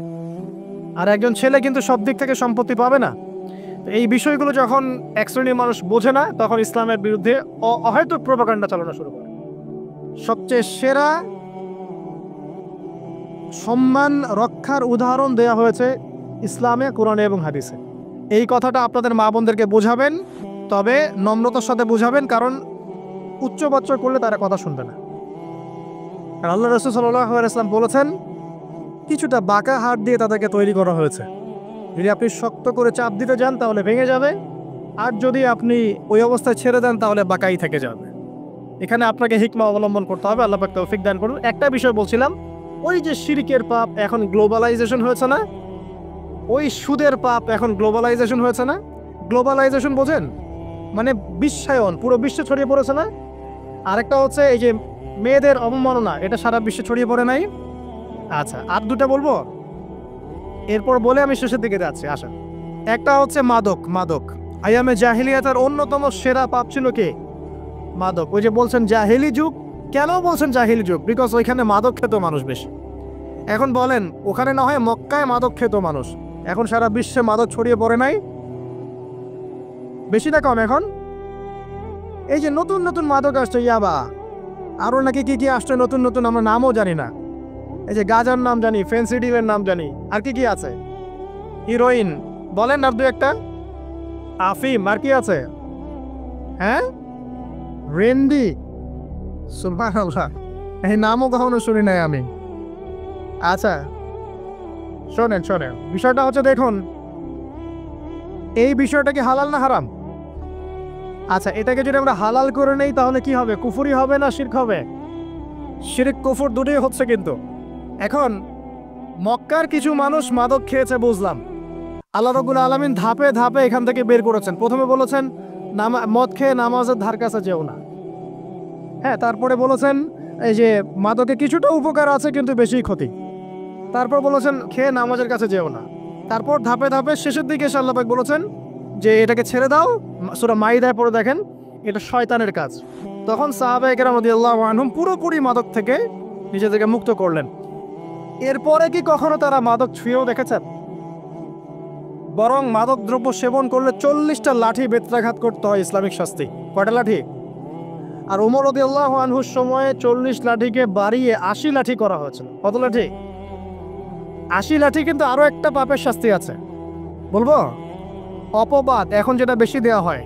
আর একজন ছেলে কিন্তু সব দিক থেকে সম্পত্তি পাবে না। এই বিষয়গুলো যখন এক শ্রেণীর মানুষ বোঝে না, তখন ইসলামের বিরুদ্ধে অহেতুক প্রোপাগান্ডা চালানো শুরু করে। সবচেয়ে সেরা সম্মান রক্ষার উদাহরণ দেয়া হয়েছে ইসলামে, কোরআনে এবং হাদিসে। এই কথাটা আপনাদের মা বোনদেরকে বোঝাবেন, তবে নম্রতার সাথে বোঝাবেন, কারণ উচ্চবাচ্য করলে তারা কথা শুনবে না। আর আল্লাহ রাসূল সাল্লাল্লাহু আলাইহি ওয়াসাল্লাম বলেছেন, কিছুটা বাঁকা হাত দিয়ে তাদেরকে তৈরি করা হয়েছে। যদি আপনি শক্ত করে চাপ দিতে যান তাহলে ভেঙে যাবে, আর যদি আপনি ওই অবস্থায় ছেড়ে দেন তাহলে বাঁকাই থেকে যাবে। এখানে আপনাকে হিকমা অবলম্বন করতে হবে। আল্লাহ পাক তৌফিক দান করুন। একটা বিষয় বলছিলাম, ওই যে শিরকের পাপ এখন গ্লোবালাইজেশন হয়েছে না, ওই সুদের পাপ এখন গ্লোবালাইজেশন হয়েছে না। গ্লোবালাইজেশন বোঝেন? মানে বিশ্বায়ন, পুরো বিশ্বে ছড়িয়ে পড়েছে না। আরেকটা হচ্ছে এই যে মেয়েদের অবমাননা, এটা সারা বিশ্বে ছড়িয়ে পড়ে নাই? আচ্ছা, আর দুটা বলবো, এরপর বলে আমি শেষের দিকে যাচ্ছি। আসেন, একটা হচ্ছে মাদক। আইয়ামে জাহিলিয়াতের অন্যতম সেরা পাপ ছিল কি? মাদক। ওই যে বলছেন জাহিলি যুগ, কেন বলছেন জাহিলি যুগ? বিকজ ওইখানে মাদক খেত মানুষ বেশি। এখন বলেন, ওখানে না হয় মক্কায় মাদক খেত মানুষ, এখন সারা বিশ্বে মাদক ছড়িয়ে পড়ে নাই? বেশি না কম? এখন এই যে নতুন নতুন মাদক আসছে, ইয়াবা, আরও নাকি কি আসছে নতুন নতুন, আমরা নামও জানি না। এই যে গাজার নাম জানি, ফেন্সিডিলের নাম জানি, আর কি আছে, হিরোইন বলেন, আর দু একটা, আফিম, আর কি আছে? হ্যাঁ, রেন্ডি, সুবহানাল্লাহ, এই নামও কখনো শুনি নাই আমি। আচ্ছা শোনেন, বিষয়টা হচ্ছে, দেখুন এই বিষয়টা কি হালাল না হারাম? আচ্ছা, এটাকে যদি আমরা হালাল করে নেই তাহলে কি হবে? কুফরি হবে না শিরক হবে? শিরক কুফর দুটোই হচ্ছে। কিন্তু এখন মক্কার কিছু মানুষ মাদক খেয়েছে বুঝলাম, আল্লাহ রাব্বুল আলামিন ধাপে ধাপে এখান থেকে বের করেছেন। প্রথমে বলেছেন মদ খেয়ে নামাজের ধার কাছে যেও না। হ্যাঁ, তারপরে বলেছেন এই যে মাদকে কিছুটা উপকার আছে কিন্তু বেশি ক্ষতি। তারপর বলেছেন খেয়ে নামাজের কাছে যেও না। তারপর ধাপে ধাপে শেষের দিকে এসে আল্লাহ পাক বলেছেন যে এটাকে ছেড়ে দাও। সূরা মাইদায় পড়ে দেখেন, এটা শয়তানের কাজ। তখন সাহাবায়ে কেরাম রাদিয়াল্লাহু আনহুম পুরোপুরি মাদক থেকে নিজেদেরকে মুক্ত করলেন। এরপরে কি কখনো তারা মাদক ছুঁয়েও দেখেছেন? বরং মাদক দ্রব্য সেবন করলে 40টা লাঠি বেত্রাঘাত করতে হয়, ইসলামিক শাস্তি। কয়টা লাঠি? আর ওমর রাদিয়াল্লাহু আনহুর সময়ে 40 লাঠিকে বাড়িয়ে 80 লাঠি করা হয়েছিল। কত লাঠি? 80 লাঠি। কিন্তু আরো একটা পাপের শাস্তি আছে, বলবো? অপবাদ। এখন যেটা বেশি দেওয়া হয়,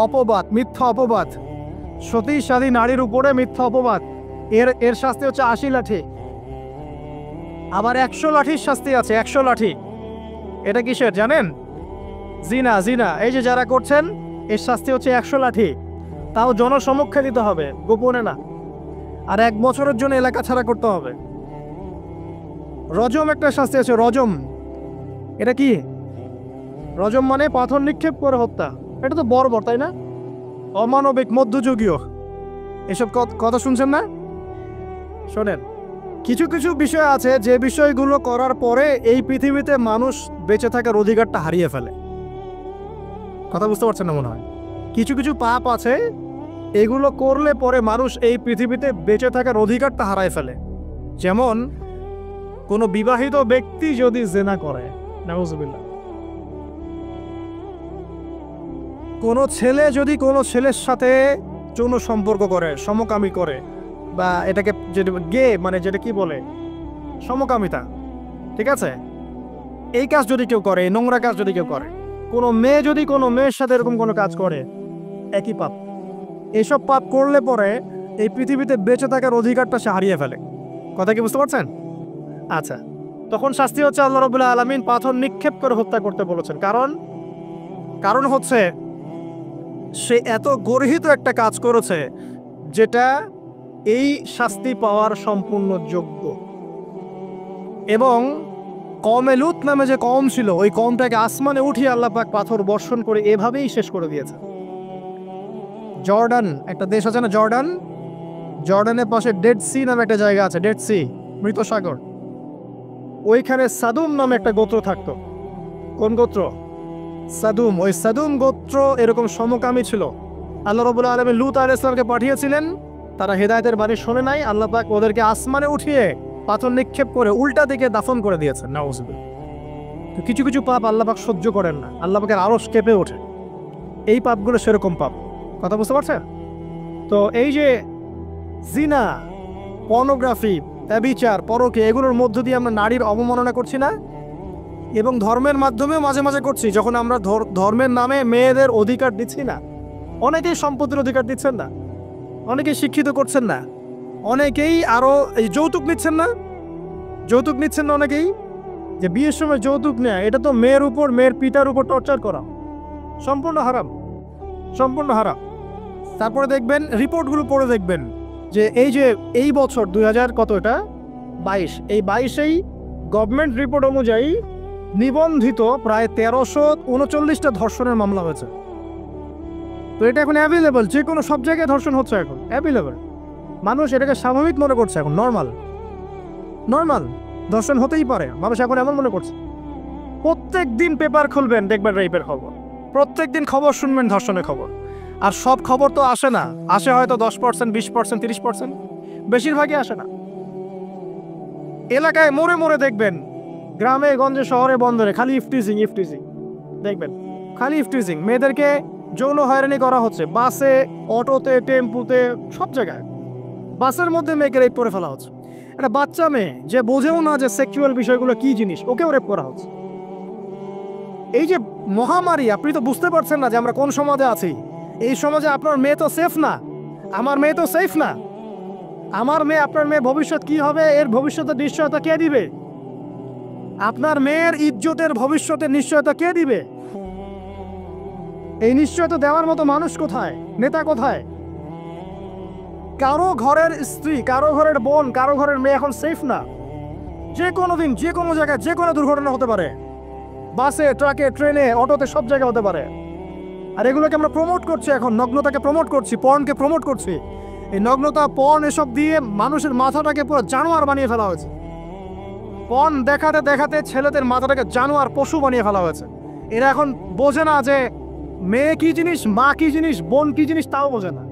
অপবাদ, মিথ্যা অপবাদ। সতীসাধী নারীর উপরে মিথ্যা অপবাদ, এর শাস্তি হচ্ছে 80 লাঠি। আবার 100 লাঠির শাস্তি আছে, 100 লাঠি। এটা কিসের জানেন? জিনা। জিনা এই যে যারা করছেন, এর শাস্তি হচ্ছে 100 লাঠি। তাও জনসমক্ষে দিতে হবে, গোপনে না। আর 1 বছরের জন্য এলাকা ছাড়া করতে হবে। রজম একটা শাস্তি আছে, রজম। এটা কি? রজম মানে পাথর নিক্ষেপ করে হত্যা। এটা তো বর্বর, তাই না? অমানবিক, মধ্যযুগীয়। এসব কথা শুনছেন না? শোনেন, কিছু কিছু বিষয় আছে যে বিষয়গুলো করার পরে এই পৃথিবীতে মানুষ বেঁচে থাকার অধিকারটা হারিয়ে ফেলে। কথা বুঝতে পারছেন না মনে হয়? কিছু কিছু পাপ আছে, এগুলো করলে পরে মানুষ এই পৃথিবীতে বেঁচে থাকার অধিকারটা হারায় ফেলে। যেমন কোনো বিবাহিত ব্যক্তি যদি জিনা করে, নাউজুবিল্লাহ। কোনো ছেলে যদি কোনো ছেলের সাথে যৌন সম্পর্ক করে, সমকামী করে, বা এটাকে যেটা গে মানে যেটা কি বলে, সমকামিতা, ঠিক আছে? এই কাজ যদি কেউ করে, নোংরা কাজ যদি কেউ করে, কোনো মেয়ে যদি কোনো মেয়ের সাথে এরকম কোনো কাজ করে, একই পাপ। এইসব পাপ করলে পরে এই পৃথিবীতে বেঁচে থাকার অধিকারটা সে হারিয়ে ফেলে। কথা কি বুঝতে পারছেন? আচ্ছা, তখন শাস্তি হচ্ছে আল্লাহ রাব্বুল আলামিন পাথর নিক্ষেপ করে হত্যা করতে বলেছেন। কারণ হচ্ছে সে এত গর্হিত একটা কাজ করেছে যেটা এই শাস্তি পাওয়ার সম্পূর্ণ যোগ্য। এবং কওমে লূত নামে যে কওম ছিল, ওই কওমটাকে আসমানে উঠিয়ে আল্লাহ পাক পাথর বর্ষণ করে এভাবেই শেষ করে দিয়েছে। জর্ডান একটা দেশ আছে না, জর্ডান? জর্ডানের পাশে ডেড সি নামে একটা জায়গা আছে, ডেড সি, মৃত সাগর। ওইখানে সাদুম নামে একটা গোত্র থাকতো। কোন গোত্র? সাদুম। ওই সাদুম গোত্র এরকম সমকামী ছিল। আল্লাহ রাব্বুল আলামিন লূত আলাইহিস সালামকে পাঠিয়েছিলেন, তারা হেদায়েতের বাণী শোনে নাই। আল্লাহ পাক ওদেরকে আসমানে উঠিয়ে পাথর নিক্ষেপ করে উল্টা দিকে দাফন করে দিয়েছেন। নাউজুবিল্লাহ। তো কিছু কিছু পাপ আল্লাহ পাক সহ্য করেন না, আল্লাহ পাকের আরশ কেঁপে ওঠে। এই পাপগুলো সেরকম পাপ। কথা বুঝতে পারছেন? তো এই যে জিনা, পর্নোগ্রাফি, ব্যভিচার, পরকে, এগুলোর মধ্য দিয়ে আমরা নারীর অবমাননা করছি না? এবং ধর্মের মাধ্যমেও মাঝে মাঝে করছি, যখন আমরা ধর্মের নামে মেয়েদের অধিকার দিচ্ছি না। অনেকেই সম্পত্তির অধিকার দিচ্ছেন না, অনেকেই শিক্ষিত করছেন না, অনেকেই আরও এই যৌতুক নিচ্ছেন না। যৌতুক নিচ্ছেন না অনেকেই। যে বিয়ের সময় যৌতুক নেয়, এটা তো মেয়ের উপর, মেয়ের পিতার উপর টর্চার করা। সম্পূর্ণ হারাম, সম্পূর্ণ হারাম। তারপরে দেখবেন, রিপোর্টগুলো পড়ে দেখবেন যে এই বছর 2022, এই 22-এই গভর্নমেন্ট রিপোর্ট অনুযায়ী নিবন্ধিত প্রায় 1339টা ধর্ষণের মামলা হয়েছে। তো এটা এখন অ্যাভেলেবল, যে কোনো সব জায়গায় ধর্ষণ হচ্ছে, এখন অ্যাভেলেবল। মানুষ এটাকে স্বাভাবিক মনে করছে, এখন নর্মাল ধর্ষণ হতেই পারে, মানুষ এখন এমন মনে করছে। প্রত্যেক দিন পেপার খুলবেন, দেখবেন রেপের খবর। প্রত্যেক দিন খবর শুনবেন ধর্ষণের খবর। আর সব খবর তো আসে না, আসে হয়তো 10%, 20%, 30%, বেশিরভাগই আসে না। এলাকায় মোড়ে মোড়ে দেখবেন, গ্রামে গঞ্জে শহরে বন্দরে খালি ইফটিজিং দেখবেন, খালি ইফটিজিং। মেয়েদেরকে যৌন হয়রানি করা হচ্ছে, বাসে, অটোতে, টেম্পুতে, সব জায়গায়। বাসের মধ্যে মেয়েকে রেপ করে ফেলা হচ্ছে। একটা বাচ্চা মেয়ে যে বোঝেও না যে সেক্সুয়াল বিষয়গুলো কি জিনিস, ওকেও রেপ করা হচ্ছে। এই যে মহামারী, আপনি তো বুঝতে পারছেন না যে আমরা কোন সমাজে আছি। এই সমাজে আপনার মেয়ে তো সেফ না, আমার মেয়ে তো সেফ না। আমার মেয়ে, আপনার মেয়ে ভবিষ্যৎ কি হবে, এর ভবিষ্যতের নিশ্চয়তা কে দিবে? আপনার মেয়ের ইজ্জতের ভবিষ্যতের নিশ্চয়তা কে দিবে? এই নিশ্চয়তা দেওয়ার মতো মানুষ কোথায়, নেতা কোথায়? কারো ঘরের স্ত্রী, কারো ঘরের বোন, কারো ঘরের মেয়ে এখন সেফ না। যে কোনো দিন যে কোনো জায়গায় যে কোনো দুর্ঘটনা হতে পারে, বাসে, ট্রাকে, ট্রেনে, অটোতে, সব জায়গায় হতে পারে। আর এগুলোকে আমরা প্রমোট করছি, এখন নগ্নতাকে প্রমোট করছি, পর্নকে প্রমোট করছি। এই নগ্নতা, পর্ন এসব দিয়ে মানুষের মাথাটাকে পুরো জানোয়ার বানিয়ে ফেলা হয়েছে। পর্ন দেখাতে দেখাতে ছেলেদের মাথাটাকে জানোয়ার, পশু বানিয়ে ফেলা হয়েছে। এরা এখন বোঝে না যে মেয়ে কি জিনিস, মা কি জিনিস, বোন কি জিনিস, তাও বোঝে না।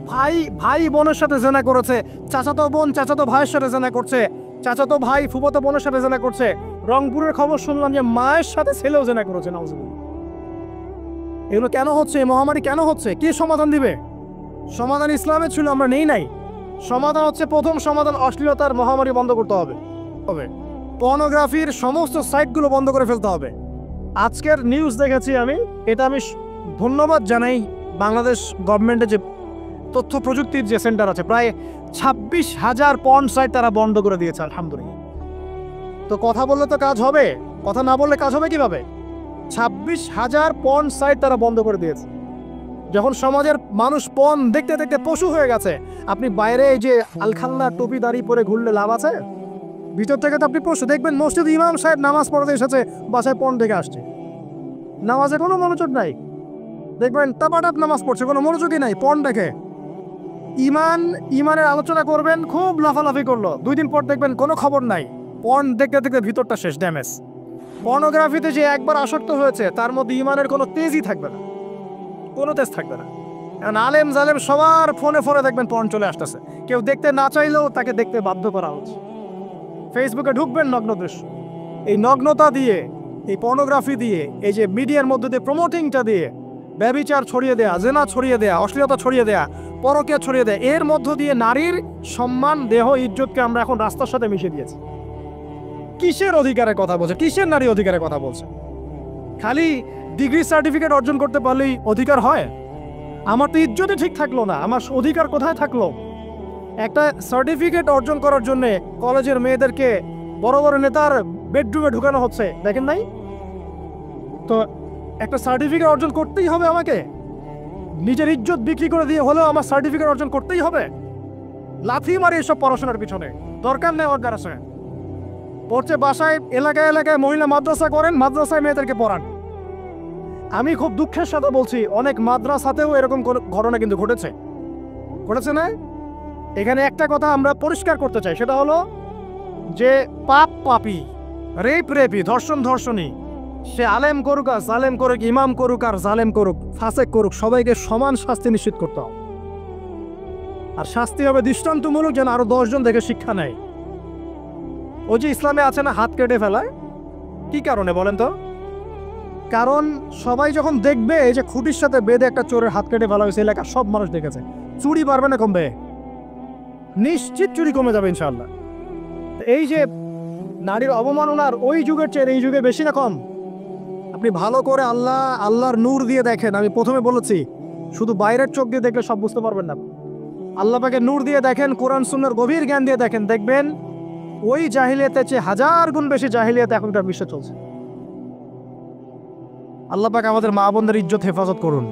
ভাই ভাই বোনের সাথে জেনা করেছে, চাচাতো বোন চাচাতো ভাইয়ের সাথে জেনা করছে, চাচাতো ভাই ফুফাতো বোনের সাথে জেনা করছে। রংপুরের খবর শুনলাম যে মায়ের সাথে ছেলেও জেনা করেছে। নাউজুবিল্লাহ। এগুলো কেন হচ্ছে? এই মহামারী কেন হচ্ছে? কে সমাধান দিবে? সমাধান ইসলামের ছিল, আমরা নেই নাই। সমাধান হচ্ছে, প্রথম সমাধান অশ্লীলতার মহামারী বন্ধ করতে হবে। পর্নোগ্রাফির সমস্ত সাইটগুলো বন্ধ করে ফেলতে হবে। আজকের নিউজ দেখেছি আমি, এটা আমি ধন্যবাদ জানাই বাংলাদেশ গভর্নমেন্টের যে তথ্য প্রযুক্তির যে সেন্টার আছে, প্রায় 26,000 পর্ন সাইট তারা বন্ধ করে দিয়েছে, আলহামদুলিল্লাহ। তো কথা বললে তো কাজ হবে, কথা না বললে কাজ হবে কিভাবে? 26,000 পর্ন সাইট তারা বন্ধ করে দিয়েছে। যখন সমাজের মানুষ পর্ন দেখতে দেখতে পশু হয়ে গেছে, আপনি বাইরে এই যে আলখাল্লা টুপি দাড়ি পরে ঘুরলে লাভ আছে? ভিতর থেকে তো আপনি পশু। দেখবেন মসজিদ ইমাম সাহেব নামাজ পড়তে এসেছে, বাসায় পর্ন দেখে আসছে, নামাজে কোনো মনোযোগ নাই। দেখবেন টাপাটাপ নামাজ পড়ছে, কোনো মনোযোগই নাই, পর্ন দেখে। ইমানের আলোচনা করবেন, খুব লাফালাফি করলো, 2 দিন পর দেখবেন কোনো খবর নাই, পর্ন দেখতে দেখতে ভিতরটা শেষ, ড্যামেজ। পর্নোগ্রাফিতে যে একবার আসক্ত হয়েছে, তার মধ্যে ইমানের কোনো তেজই থাকবে না, কোনো তেজ থাকবে না। এখন আলেম জালেম সবার ফোনে ফোনে দেখবেন পর্ন চলে আসতেছে, কেউ দেখতে না চাইলেও তাকে দেখতে বাধ্য করা হচ্ছে। ফেসবুকে ঢুকবেন, নগ্ন দৃশ্য। এই নগ্নতা দিয়ে, এই পর্নোগ্রাফি দিয়ে, এই যে মিডিয়ার মধ্যে দিয়ে প্রমোটিংটা দিয়ে ব্যভিচার ছড়িয়ে দেয়া, জেনা ছড়িয়ে দেয়া, অশ্লীলতা ছড়িয়ে দেয়া, পরকীয়া ছড়িয়ে দেয়া, এর মধ্য দিয়ে নারীর সম্মান, দেহ, ইজ্জতকে আমরা এখন রাস্তার সাথে মিশিয়ে দিয়েছি। কিসের অধিকারের কথা বলছে? কিসের নারী অধিকারের কথা বলছে? খালি ডিগ্রি সার্টিফিকেট অর্জন করতে পারলেই অধিকার হয়? আমার তো ইজ্জতই ঠিক থাকলো না, আমার অধিকার কোথায় থাকলো? একটা সার্টিফিকেট অর্জন করার জন্য কলেজের মেয়েদেরকে বড় বড় নেতার বেডরুমে ঢুকানো হচ্ছে, দেখেন নাই? তো একটা সার্টিফিকেট অর্জন করতেই হবে আমাকে, নিজের ইজ্জত বিক্রি করে দিয়ে হলেও আমার সার্টিফিকেট অর্জন করতেই হবে? লাথি মারি এসব পড়াশোনার পিছনে, দরকার নেই অর্গার আছে। পড়ছে বাসায়, এলাকায় এলাকায় মহিলা মাদ্রাসা করেন, মাদ্রাসায় মেয়েদেরকে পড়ান। আমি খুব দুঃখের সাথে বলছি, অনেক মাদ্রাসাতেও এরকম ঘটনা কিন্তু ঘটেছে না? এখানে একটা কথা আমরা পরিষ্কার করতে চাই, সেটা হলো যে পাপ পাপী, রেপি, ধর্ষণী, সে আলেম করুক আর জালেম করুক, ইমাম করুক আর জালেম করুক, ফাসেক করুক, সবাইকে সমান শাস্তি নিশ্চিত করতে হবে। আর শাস্তি হবে দৃষ্টান্তমূলক, যেন আরো 10 জন দেখে শিক্ষা নেয়। ওই যে ইসলামে আছে না, হাত কেটে ফেলায়, কি কারণে বলেন তো? কারণ সবাই যখন দেখবে এই যে খুঁটির সাথে বেঁধে একটা চোরের হাত কেটে ফেলা হয়েছে, এলাকার সব মানুষ দেখেছে, চুরি বাড়বে না কমবে? নিশ্চিত চুরি কমে যাবে ইনশাআল্লাহ। এই যে নারীর অবমাননার ওই যুগের চেয়ে এই যুগে বেশি না কম? আপনি ভালো করে আল্লাহর নূর দিয়ে দেখেন। আমি প্রথমে বলেছি, শুধু বাইরের চোখ দিয়ে দেখলে সব বুঝতে পারবেন না। আল্লাহ পাকে নূর দিয়ে দেখেন, কোরআন সুন্নাহর গভীর জ্ঞান দিয়ে দেখেন, দেখবেন ওই জাহিলিয়াতের চেয়ে 1000 গুণ বেশি জাহিলিয়াত এখনকার বিশ্বে চলছে। আল্লাহ পাক আমাদের মা বোনদের ইজ্জত হেফাজত করুন,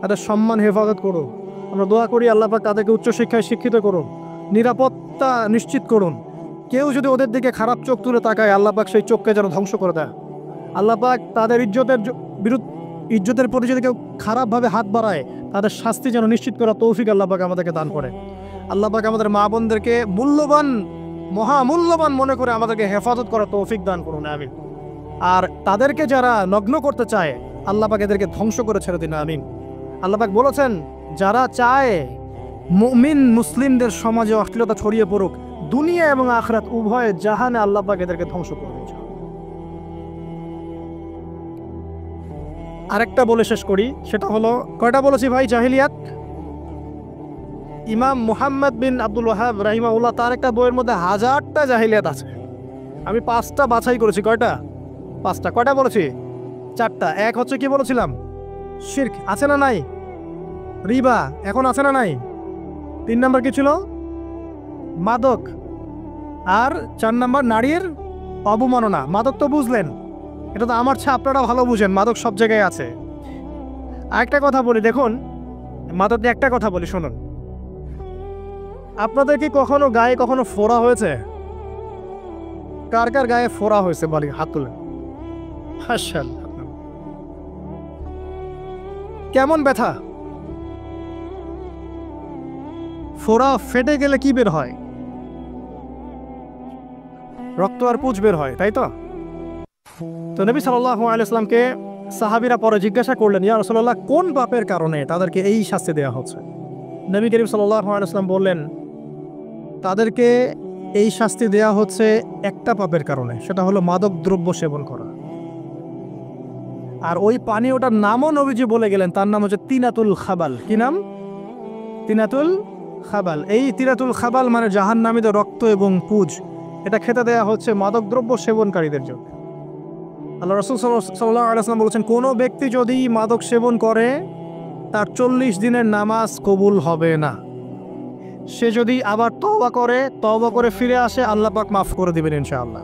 তাদের সম্মান হেফাজত করুন। আমরা দোয়া করি আল্লাহ পাক তাদেরকে উচ্চশিক্ষায় শিক্ষিত করুন, নিরাপত্তা নিশ্চিত করুন। কেউ যদি ওদের দিকে খারাপ চোখ তুলে তাকায়, আল্লাহ পাক সেই চোখকে যেন ধ্বংস করে দেয়। আল্লাহ পাক তাদের ইজ্জতের প্রতি যদি কেউ খারাপভাবে হাত বাড়ায়, তাদের শাস্তি যেন নিশ্চিত করা তৌফিক আল্লাহ পাক আমাদেরকে দান করে। আল্লাহ পাক আমাদের মা বোনদেরকে মহামূল্যবান মনে করে আমাদেরকে হেফাজত করা তৌফিক দান করুন, আমিন। আর তাদেরকে যারা নগ্ন করতে চায়, আল্লাহ পাক এদেরকে ধ্বংস করে ছেড়ে দিন, আমিন। আল্লাহ পাক বলেছেন, যারা চায় মুমিন মুসলিমদের সমাজে অশ্লীলতা ছড়িয়ে পড়ুক, দুনিয়া এবং আখিরাত উভয় জাহানে আল্লাহ পাক এদেরকে ধ্বংস করবে। আরেকটা বলে শেষ করি, সেটা হলো, কয়টা বলেছি ভাই জাহিলিয়াত? ইমাম মুহাম্মদ বিন আব্দুল ওয়াহাব রাহিমাহুল্লাহ, তার একটা বইয়ের মধ্যে 1000টা জাহিলিয়াত আছে। আমি 5টা বাছাই করেছি। কয়টা? 5টা। কয়টা বলেছি? 4টা। এক হচ্ছে কি বলেছিলাম? শিরক। আছে না নাই? রিবা এখন আছে না নাই? 3 নম্বর কি ছিল? মাদক। আর 4 নম্বর নারীর অবমাননা। মাদক তো বুঝলেন, এটা তো আমার চেয়ে আপনারা ভালো বুঝেন, মাদক সব জায়গায় আছে। একটা কথা বলি, দেখুন মাত্র একটা কথা বলি, শুনুন। আপনাদের কি কখনো গায়ে কখনো ফোড়া হয়েছে? কার কার গায়ে ফোড়া হয়েছে বলি, হাত তুলে। কেমন ব্যথা? ফোড়া ফেটে গেলে কি বের হয়? রক্ত আর পুঁজ বের হয়, তাই তো? তো নবী সাল্লাল্লাহু আলাইহি ওয়াসাল্লামকে সাহাবীরা পরে জিজ্ঞাসা করলেন, ইয়া রাসূলুল্লাহ, কোন পাপের কারণে তাদেরকে এই শাস্তি দেওয়া হচ্ছে? নবী করিম সাল্লাল্লাহু আলাইহি ওয়াসাল্লাম বললেন, তাদেরকে এই শাস্তি দেওয়া হচ্ছে একটা পাপের কারণে, সেটা হলো মাদক দ্রব্য সেবন করা। আর ওই পানীয়টার নামও নবীজি বলে গেলেন, তার নাম হচ্ছে তিনাতুল খাবাল। কি নাম? তিনাতুল খাবাল। এই তিনাতুল খাবাল মানে জাহান্নামীদের রক্ত এবং পুঁজ, এটা খেতে দেওয়া হচ্ছে মাদক দ্রব্য সেবনকারীদের জন্য। আল্লাহ রাসূল সাল্লাল্লাহু আলাইহি ওয়াসাল্লাম বলেছেন, কোনো ব্যক্তি যদি মাদক সেবন করে তার 40 দিনের নামাজ কবুল হবে না। সে যদি আবার তওবা করে ফিরে আসে, আল্লাহ পাক মাফ করে দিবেন ইনশাআল্লাহ।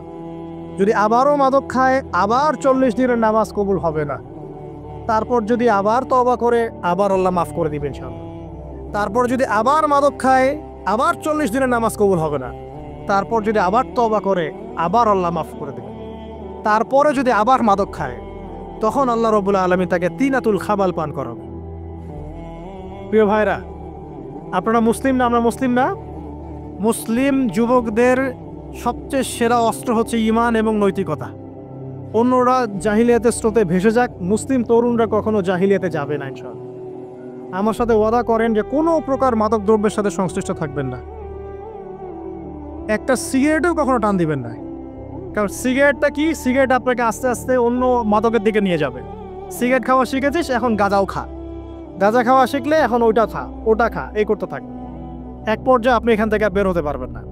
যদি আবারও মাদক খায়, আবার 40 দিনের নামাজ কবুল হবে না। তারপর যদি আবার তওবা করে, আবার আল্লাহ মাফ করে দিবেন ইনশাআল্লাহ। তারপর যদি আবার মাদক খায়, আবার 40 দিনের নামাজ কবুল হবে না। তারপর যদি আবার তওবা করে, আবার আল্লাহ মাফ করে দেবেন। তারপরে যদি আবার মাদক খায়, তখন আল্লাহ রাব্বুল আলামিন তাকে তিনাতুল খাবাল পান করাবে। প্রিয় ভাইরা, আপনারা মুসলিম না? আমরা মুসলিম না? মুসলিম যুবকদের সবচেয়ে সেরা অস্ত্র হচ্ছে ঈমান এবং নৈতিকতা। অন্যরা জাহিলিয়াতের স্রোতে ভেসে যাক, মুসলিম তরুণরা কখনো জাহিলিয়াতে যাবে না ইনশাআল্লাহ। আমার সাথে ওয়াদা করেন যে কোনো প্রকার মাদক দ্রব্যের সাথে সংশ্লিষ্ট থাকবেন না। একটা সিগারেটও কখনো টান দিবেন না, কারণ সিগারেটটা কি? সিগারেট আপনাকে আস্তে আস্তে অন্য মাদকের দিকে নিয়ে যাবে। সিগারেট খাওয়া শিখেছিস, এখন গাঁজাও খা। গাঁজা খাওয়া শিখলে এখন ওটা খা, এই করতে থাক। এক পর্যায়ে আপনি এখান থেকে বের হতে পারবেন না।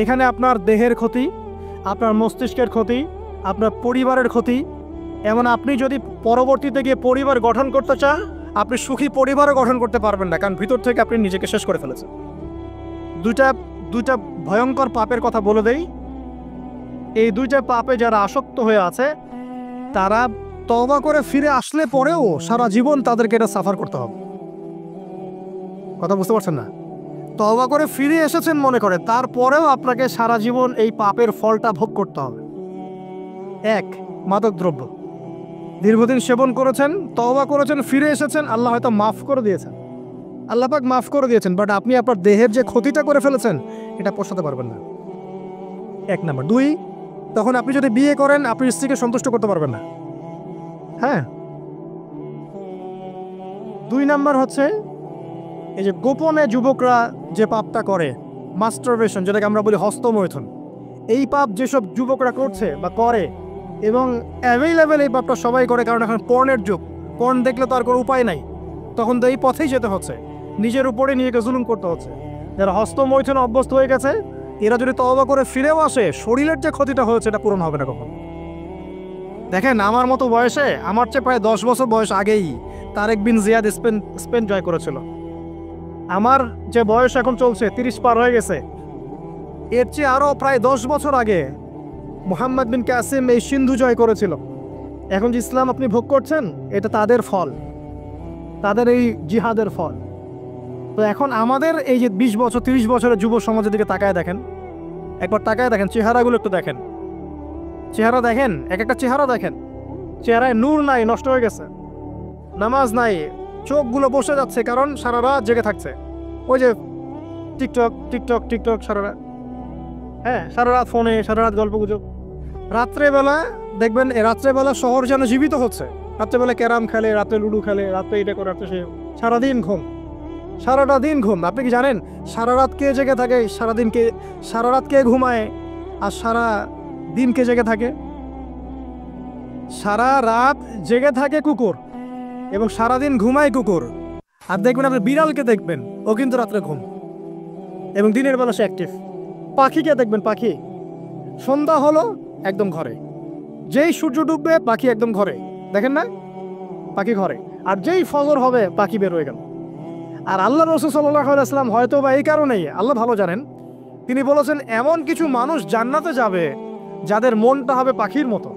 এখানে আপনার দেহের ক্ষতি, আপনার মস্তিষ্কের ক্ষতি, আপনার পরিবারের ক্ষতি। এমন আপনি যদি পরবর্তীতে গিয়ে পরিবার গঠন করতে চান, আপনি সুখী পরিবারও গঠন করতে পারবেন না, কারণ ভিতর থেকে আপনি নিজেকে শেষ করে ফেলেছেন। দুইটা ভয়ঙ্কর পাপের কথা বলে দেই। এই দুইটা পাপে যারা আসক্ত হয়ে আছে, তারা তওবা করে ফিরে আসলে পরেও সারা জীবন তাদেরকে এটা সাফার করতে হবে। কথা বুঝতে পারছেন না? তওবা করে ফিরে এসেছেন মনে করে, তারপরেও আপনাকে সারা জীবন এই পাপের ফলটা ভোগ করতে হবে। এক, মাদক দ্রব্য দীর্ঘদিন সেবন করেছেন, তওবা করেছেন, ফিরে এসেছেন, আল্লাহ হয়তো মাফ করে দিয়েছেন, আল্লাহ পাক মাফ করে দিয়েছেন, বাট আপনি আপনার দেহের যে ক্ষতিটা করে ফেলেছেন, এটা পোষাতে পারবেন না। এক নাম্বার। দুই, তখন আপনি যদি বিয়ে করেন, আপনি স্ত্রীকে সন্তুষ্ট করতে পারবেন না। হ্যাঁ। দুই নাম্বার হচ্ছে এই যে গোপনে যুবকরা যে পাপটা করে, মাস্টারবেশন, যেটাকে আমরা বলি হস্তমৈথুন, এই পাপ যেসব যুবকরা করছে বা করে, এবং অ্যাভেলেবেল এই পাপটা সবাই করে, কারণ এখন পর্নের যুগ। পর্ন দেখলে তো আর কোনো উপায় নাই, তখন তো এই পথেই যেতে হচ্ছে, নিজের উপরে নিজেকে জুলুম করতে হচ্ছে। যারা হস্তমৈথুনে অভ্যস্ত হয়ে গেছে, এরা যদি তওবা করে ফিরেও আসে, শরীরের যে ক্ষতিটা হয়েছে এটা পূরণ হবে না কখন। দেখেন, আমার মতো বয়সে, আমার চেয়ে প্রায় 10 বছর বয়স আগেই তারেক বিন জিয়াদ স্পেন জয় করেছিল। আমার যে বয়স এখন চলছে 30 পার হয়ে গেছে, এর চেয়ে আরও প্রায় 10 বছর আগে মুহাম্মদ বিন কাসিম এই সিন্ধু জয় করেছিল। এখন যে ইসলাম আপনি ভোগ করছেন, এটা তাদের ফল, তাদের এই জিহাদের ফল। তো এখন আমাদের এই যে 20 বছর 30 বছরের যুব সমাজের দিকে তাকায় দেখেন, একবার তাকায় দেখেন, চেহারাগুলো একটু দেখেন, চেহারা দেখেন, এক একটা চেহারা দেখেন, চেহারায় নূর নাই, নষ্ট হয়ে গেছে, নামাজ নাই, চোখগুলো বসে যাচ্ছে, কারণ সারা রাত জেগে থাকছে। ওই যে টিকটক টিকটক টিকটক সারা রাত, হ্যাঁ, সারা রাত ফোনে, সারা রাত গল্প গুজব। রাত্রেবেলা দেখবেন, রাত্রেবেলা শহর যেন জীবিত হচ্ছে। রাত্রেবেলা ক্যারাম খেলে, রাত্রে লুডু খেলে, রাত্রে এটা করে, রাত্রে সে, সারাদিন ঘুম, সারাটা দিন ঘুম। আপনি কি জানেন সারা রাত কে জেগে থাকে? সারা রাত কে ঘুমায় আর সারা দিন কে জেগে থাকে? সারা রাত জেগে থাকে কুকুর, এবং সারাদিন ঘুমায় কুকুর। আর দেখবেন আপনি বিড়ালকে দেখবেন, ও কিন্তু রাত্রে ঘুম এবং দিনের বেলা সে অ্যাক্টিভ। পাখিকে দেখবেন, পাখি সন্ধ্যা হলো একদম ঘরে, যেই সূর্য ডুববে পাখি একদম ঘরে, দেখেন না? পাখি ঘরে। আর যেই ফজর হবে পাখি বের হয়ে গেল। আর আল্লাহ রাসূল সাল্লাল্লাহু আলাইহি ওয়াসাল্লাম হয়তো বা এই কারণেই, আল্লাহ ভালো জানেন, তিনি বলেছেন এমন কিছু মানুষ জান্নাতে যাবে যাদের মনটা হবে পাখির মতো।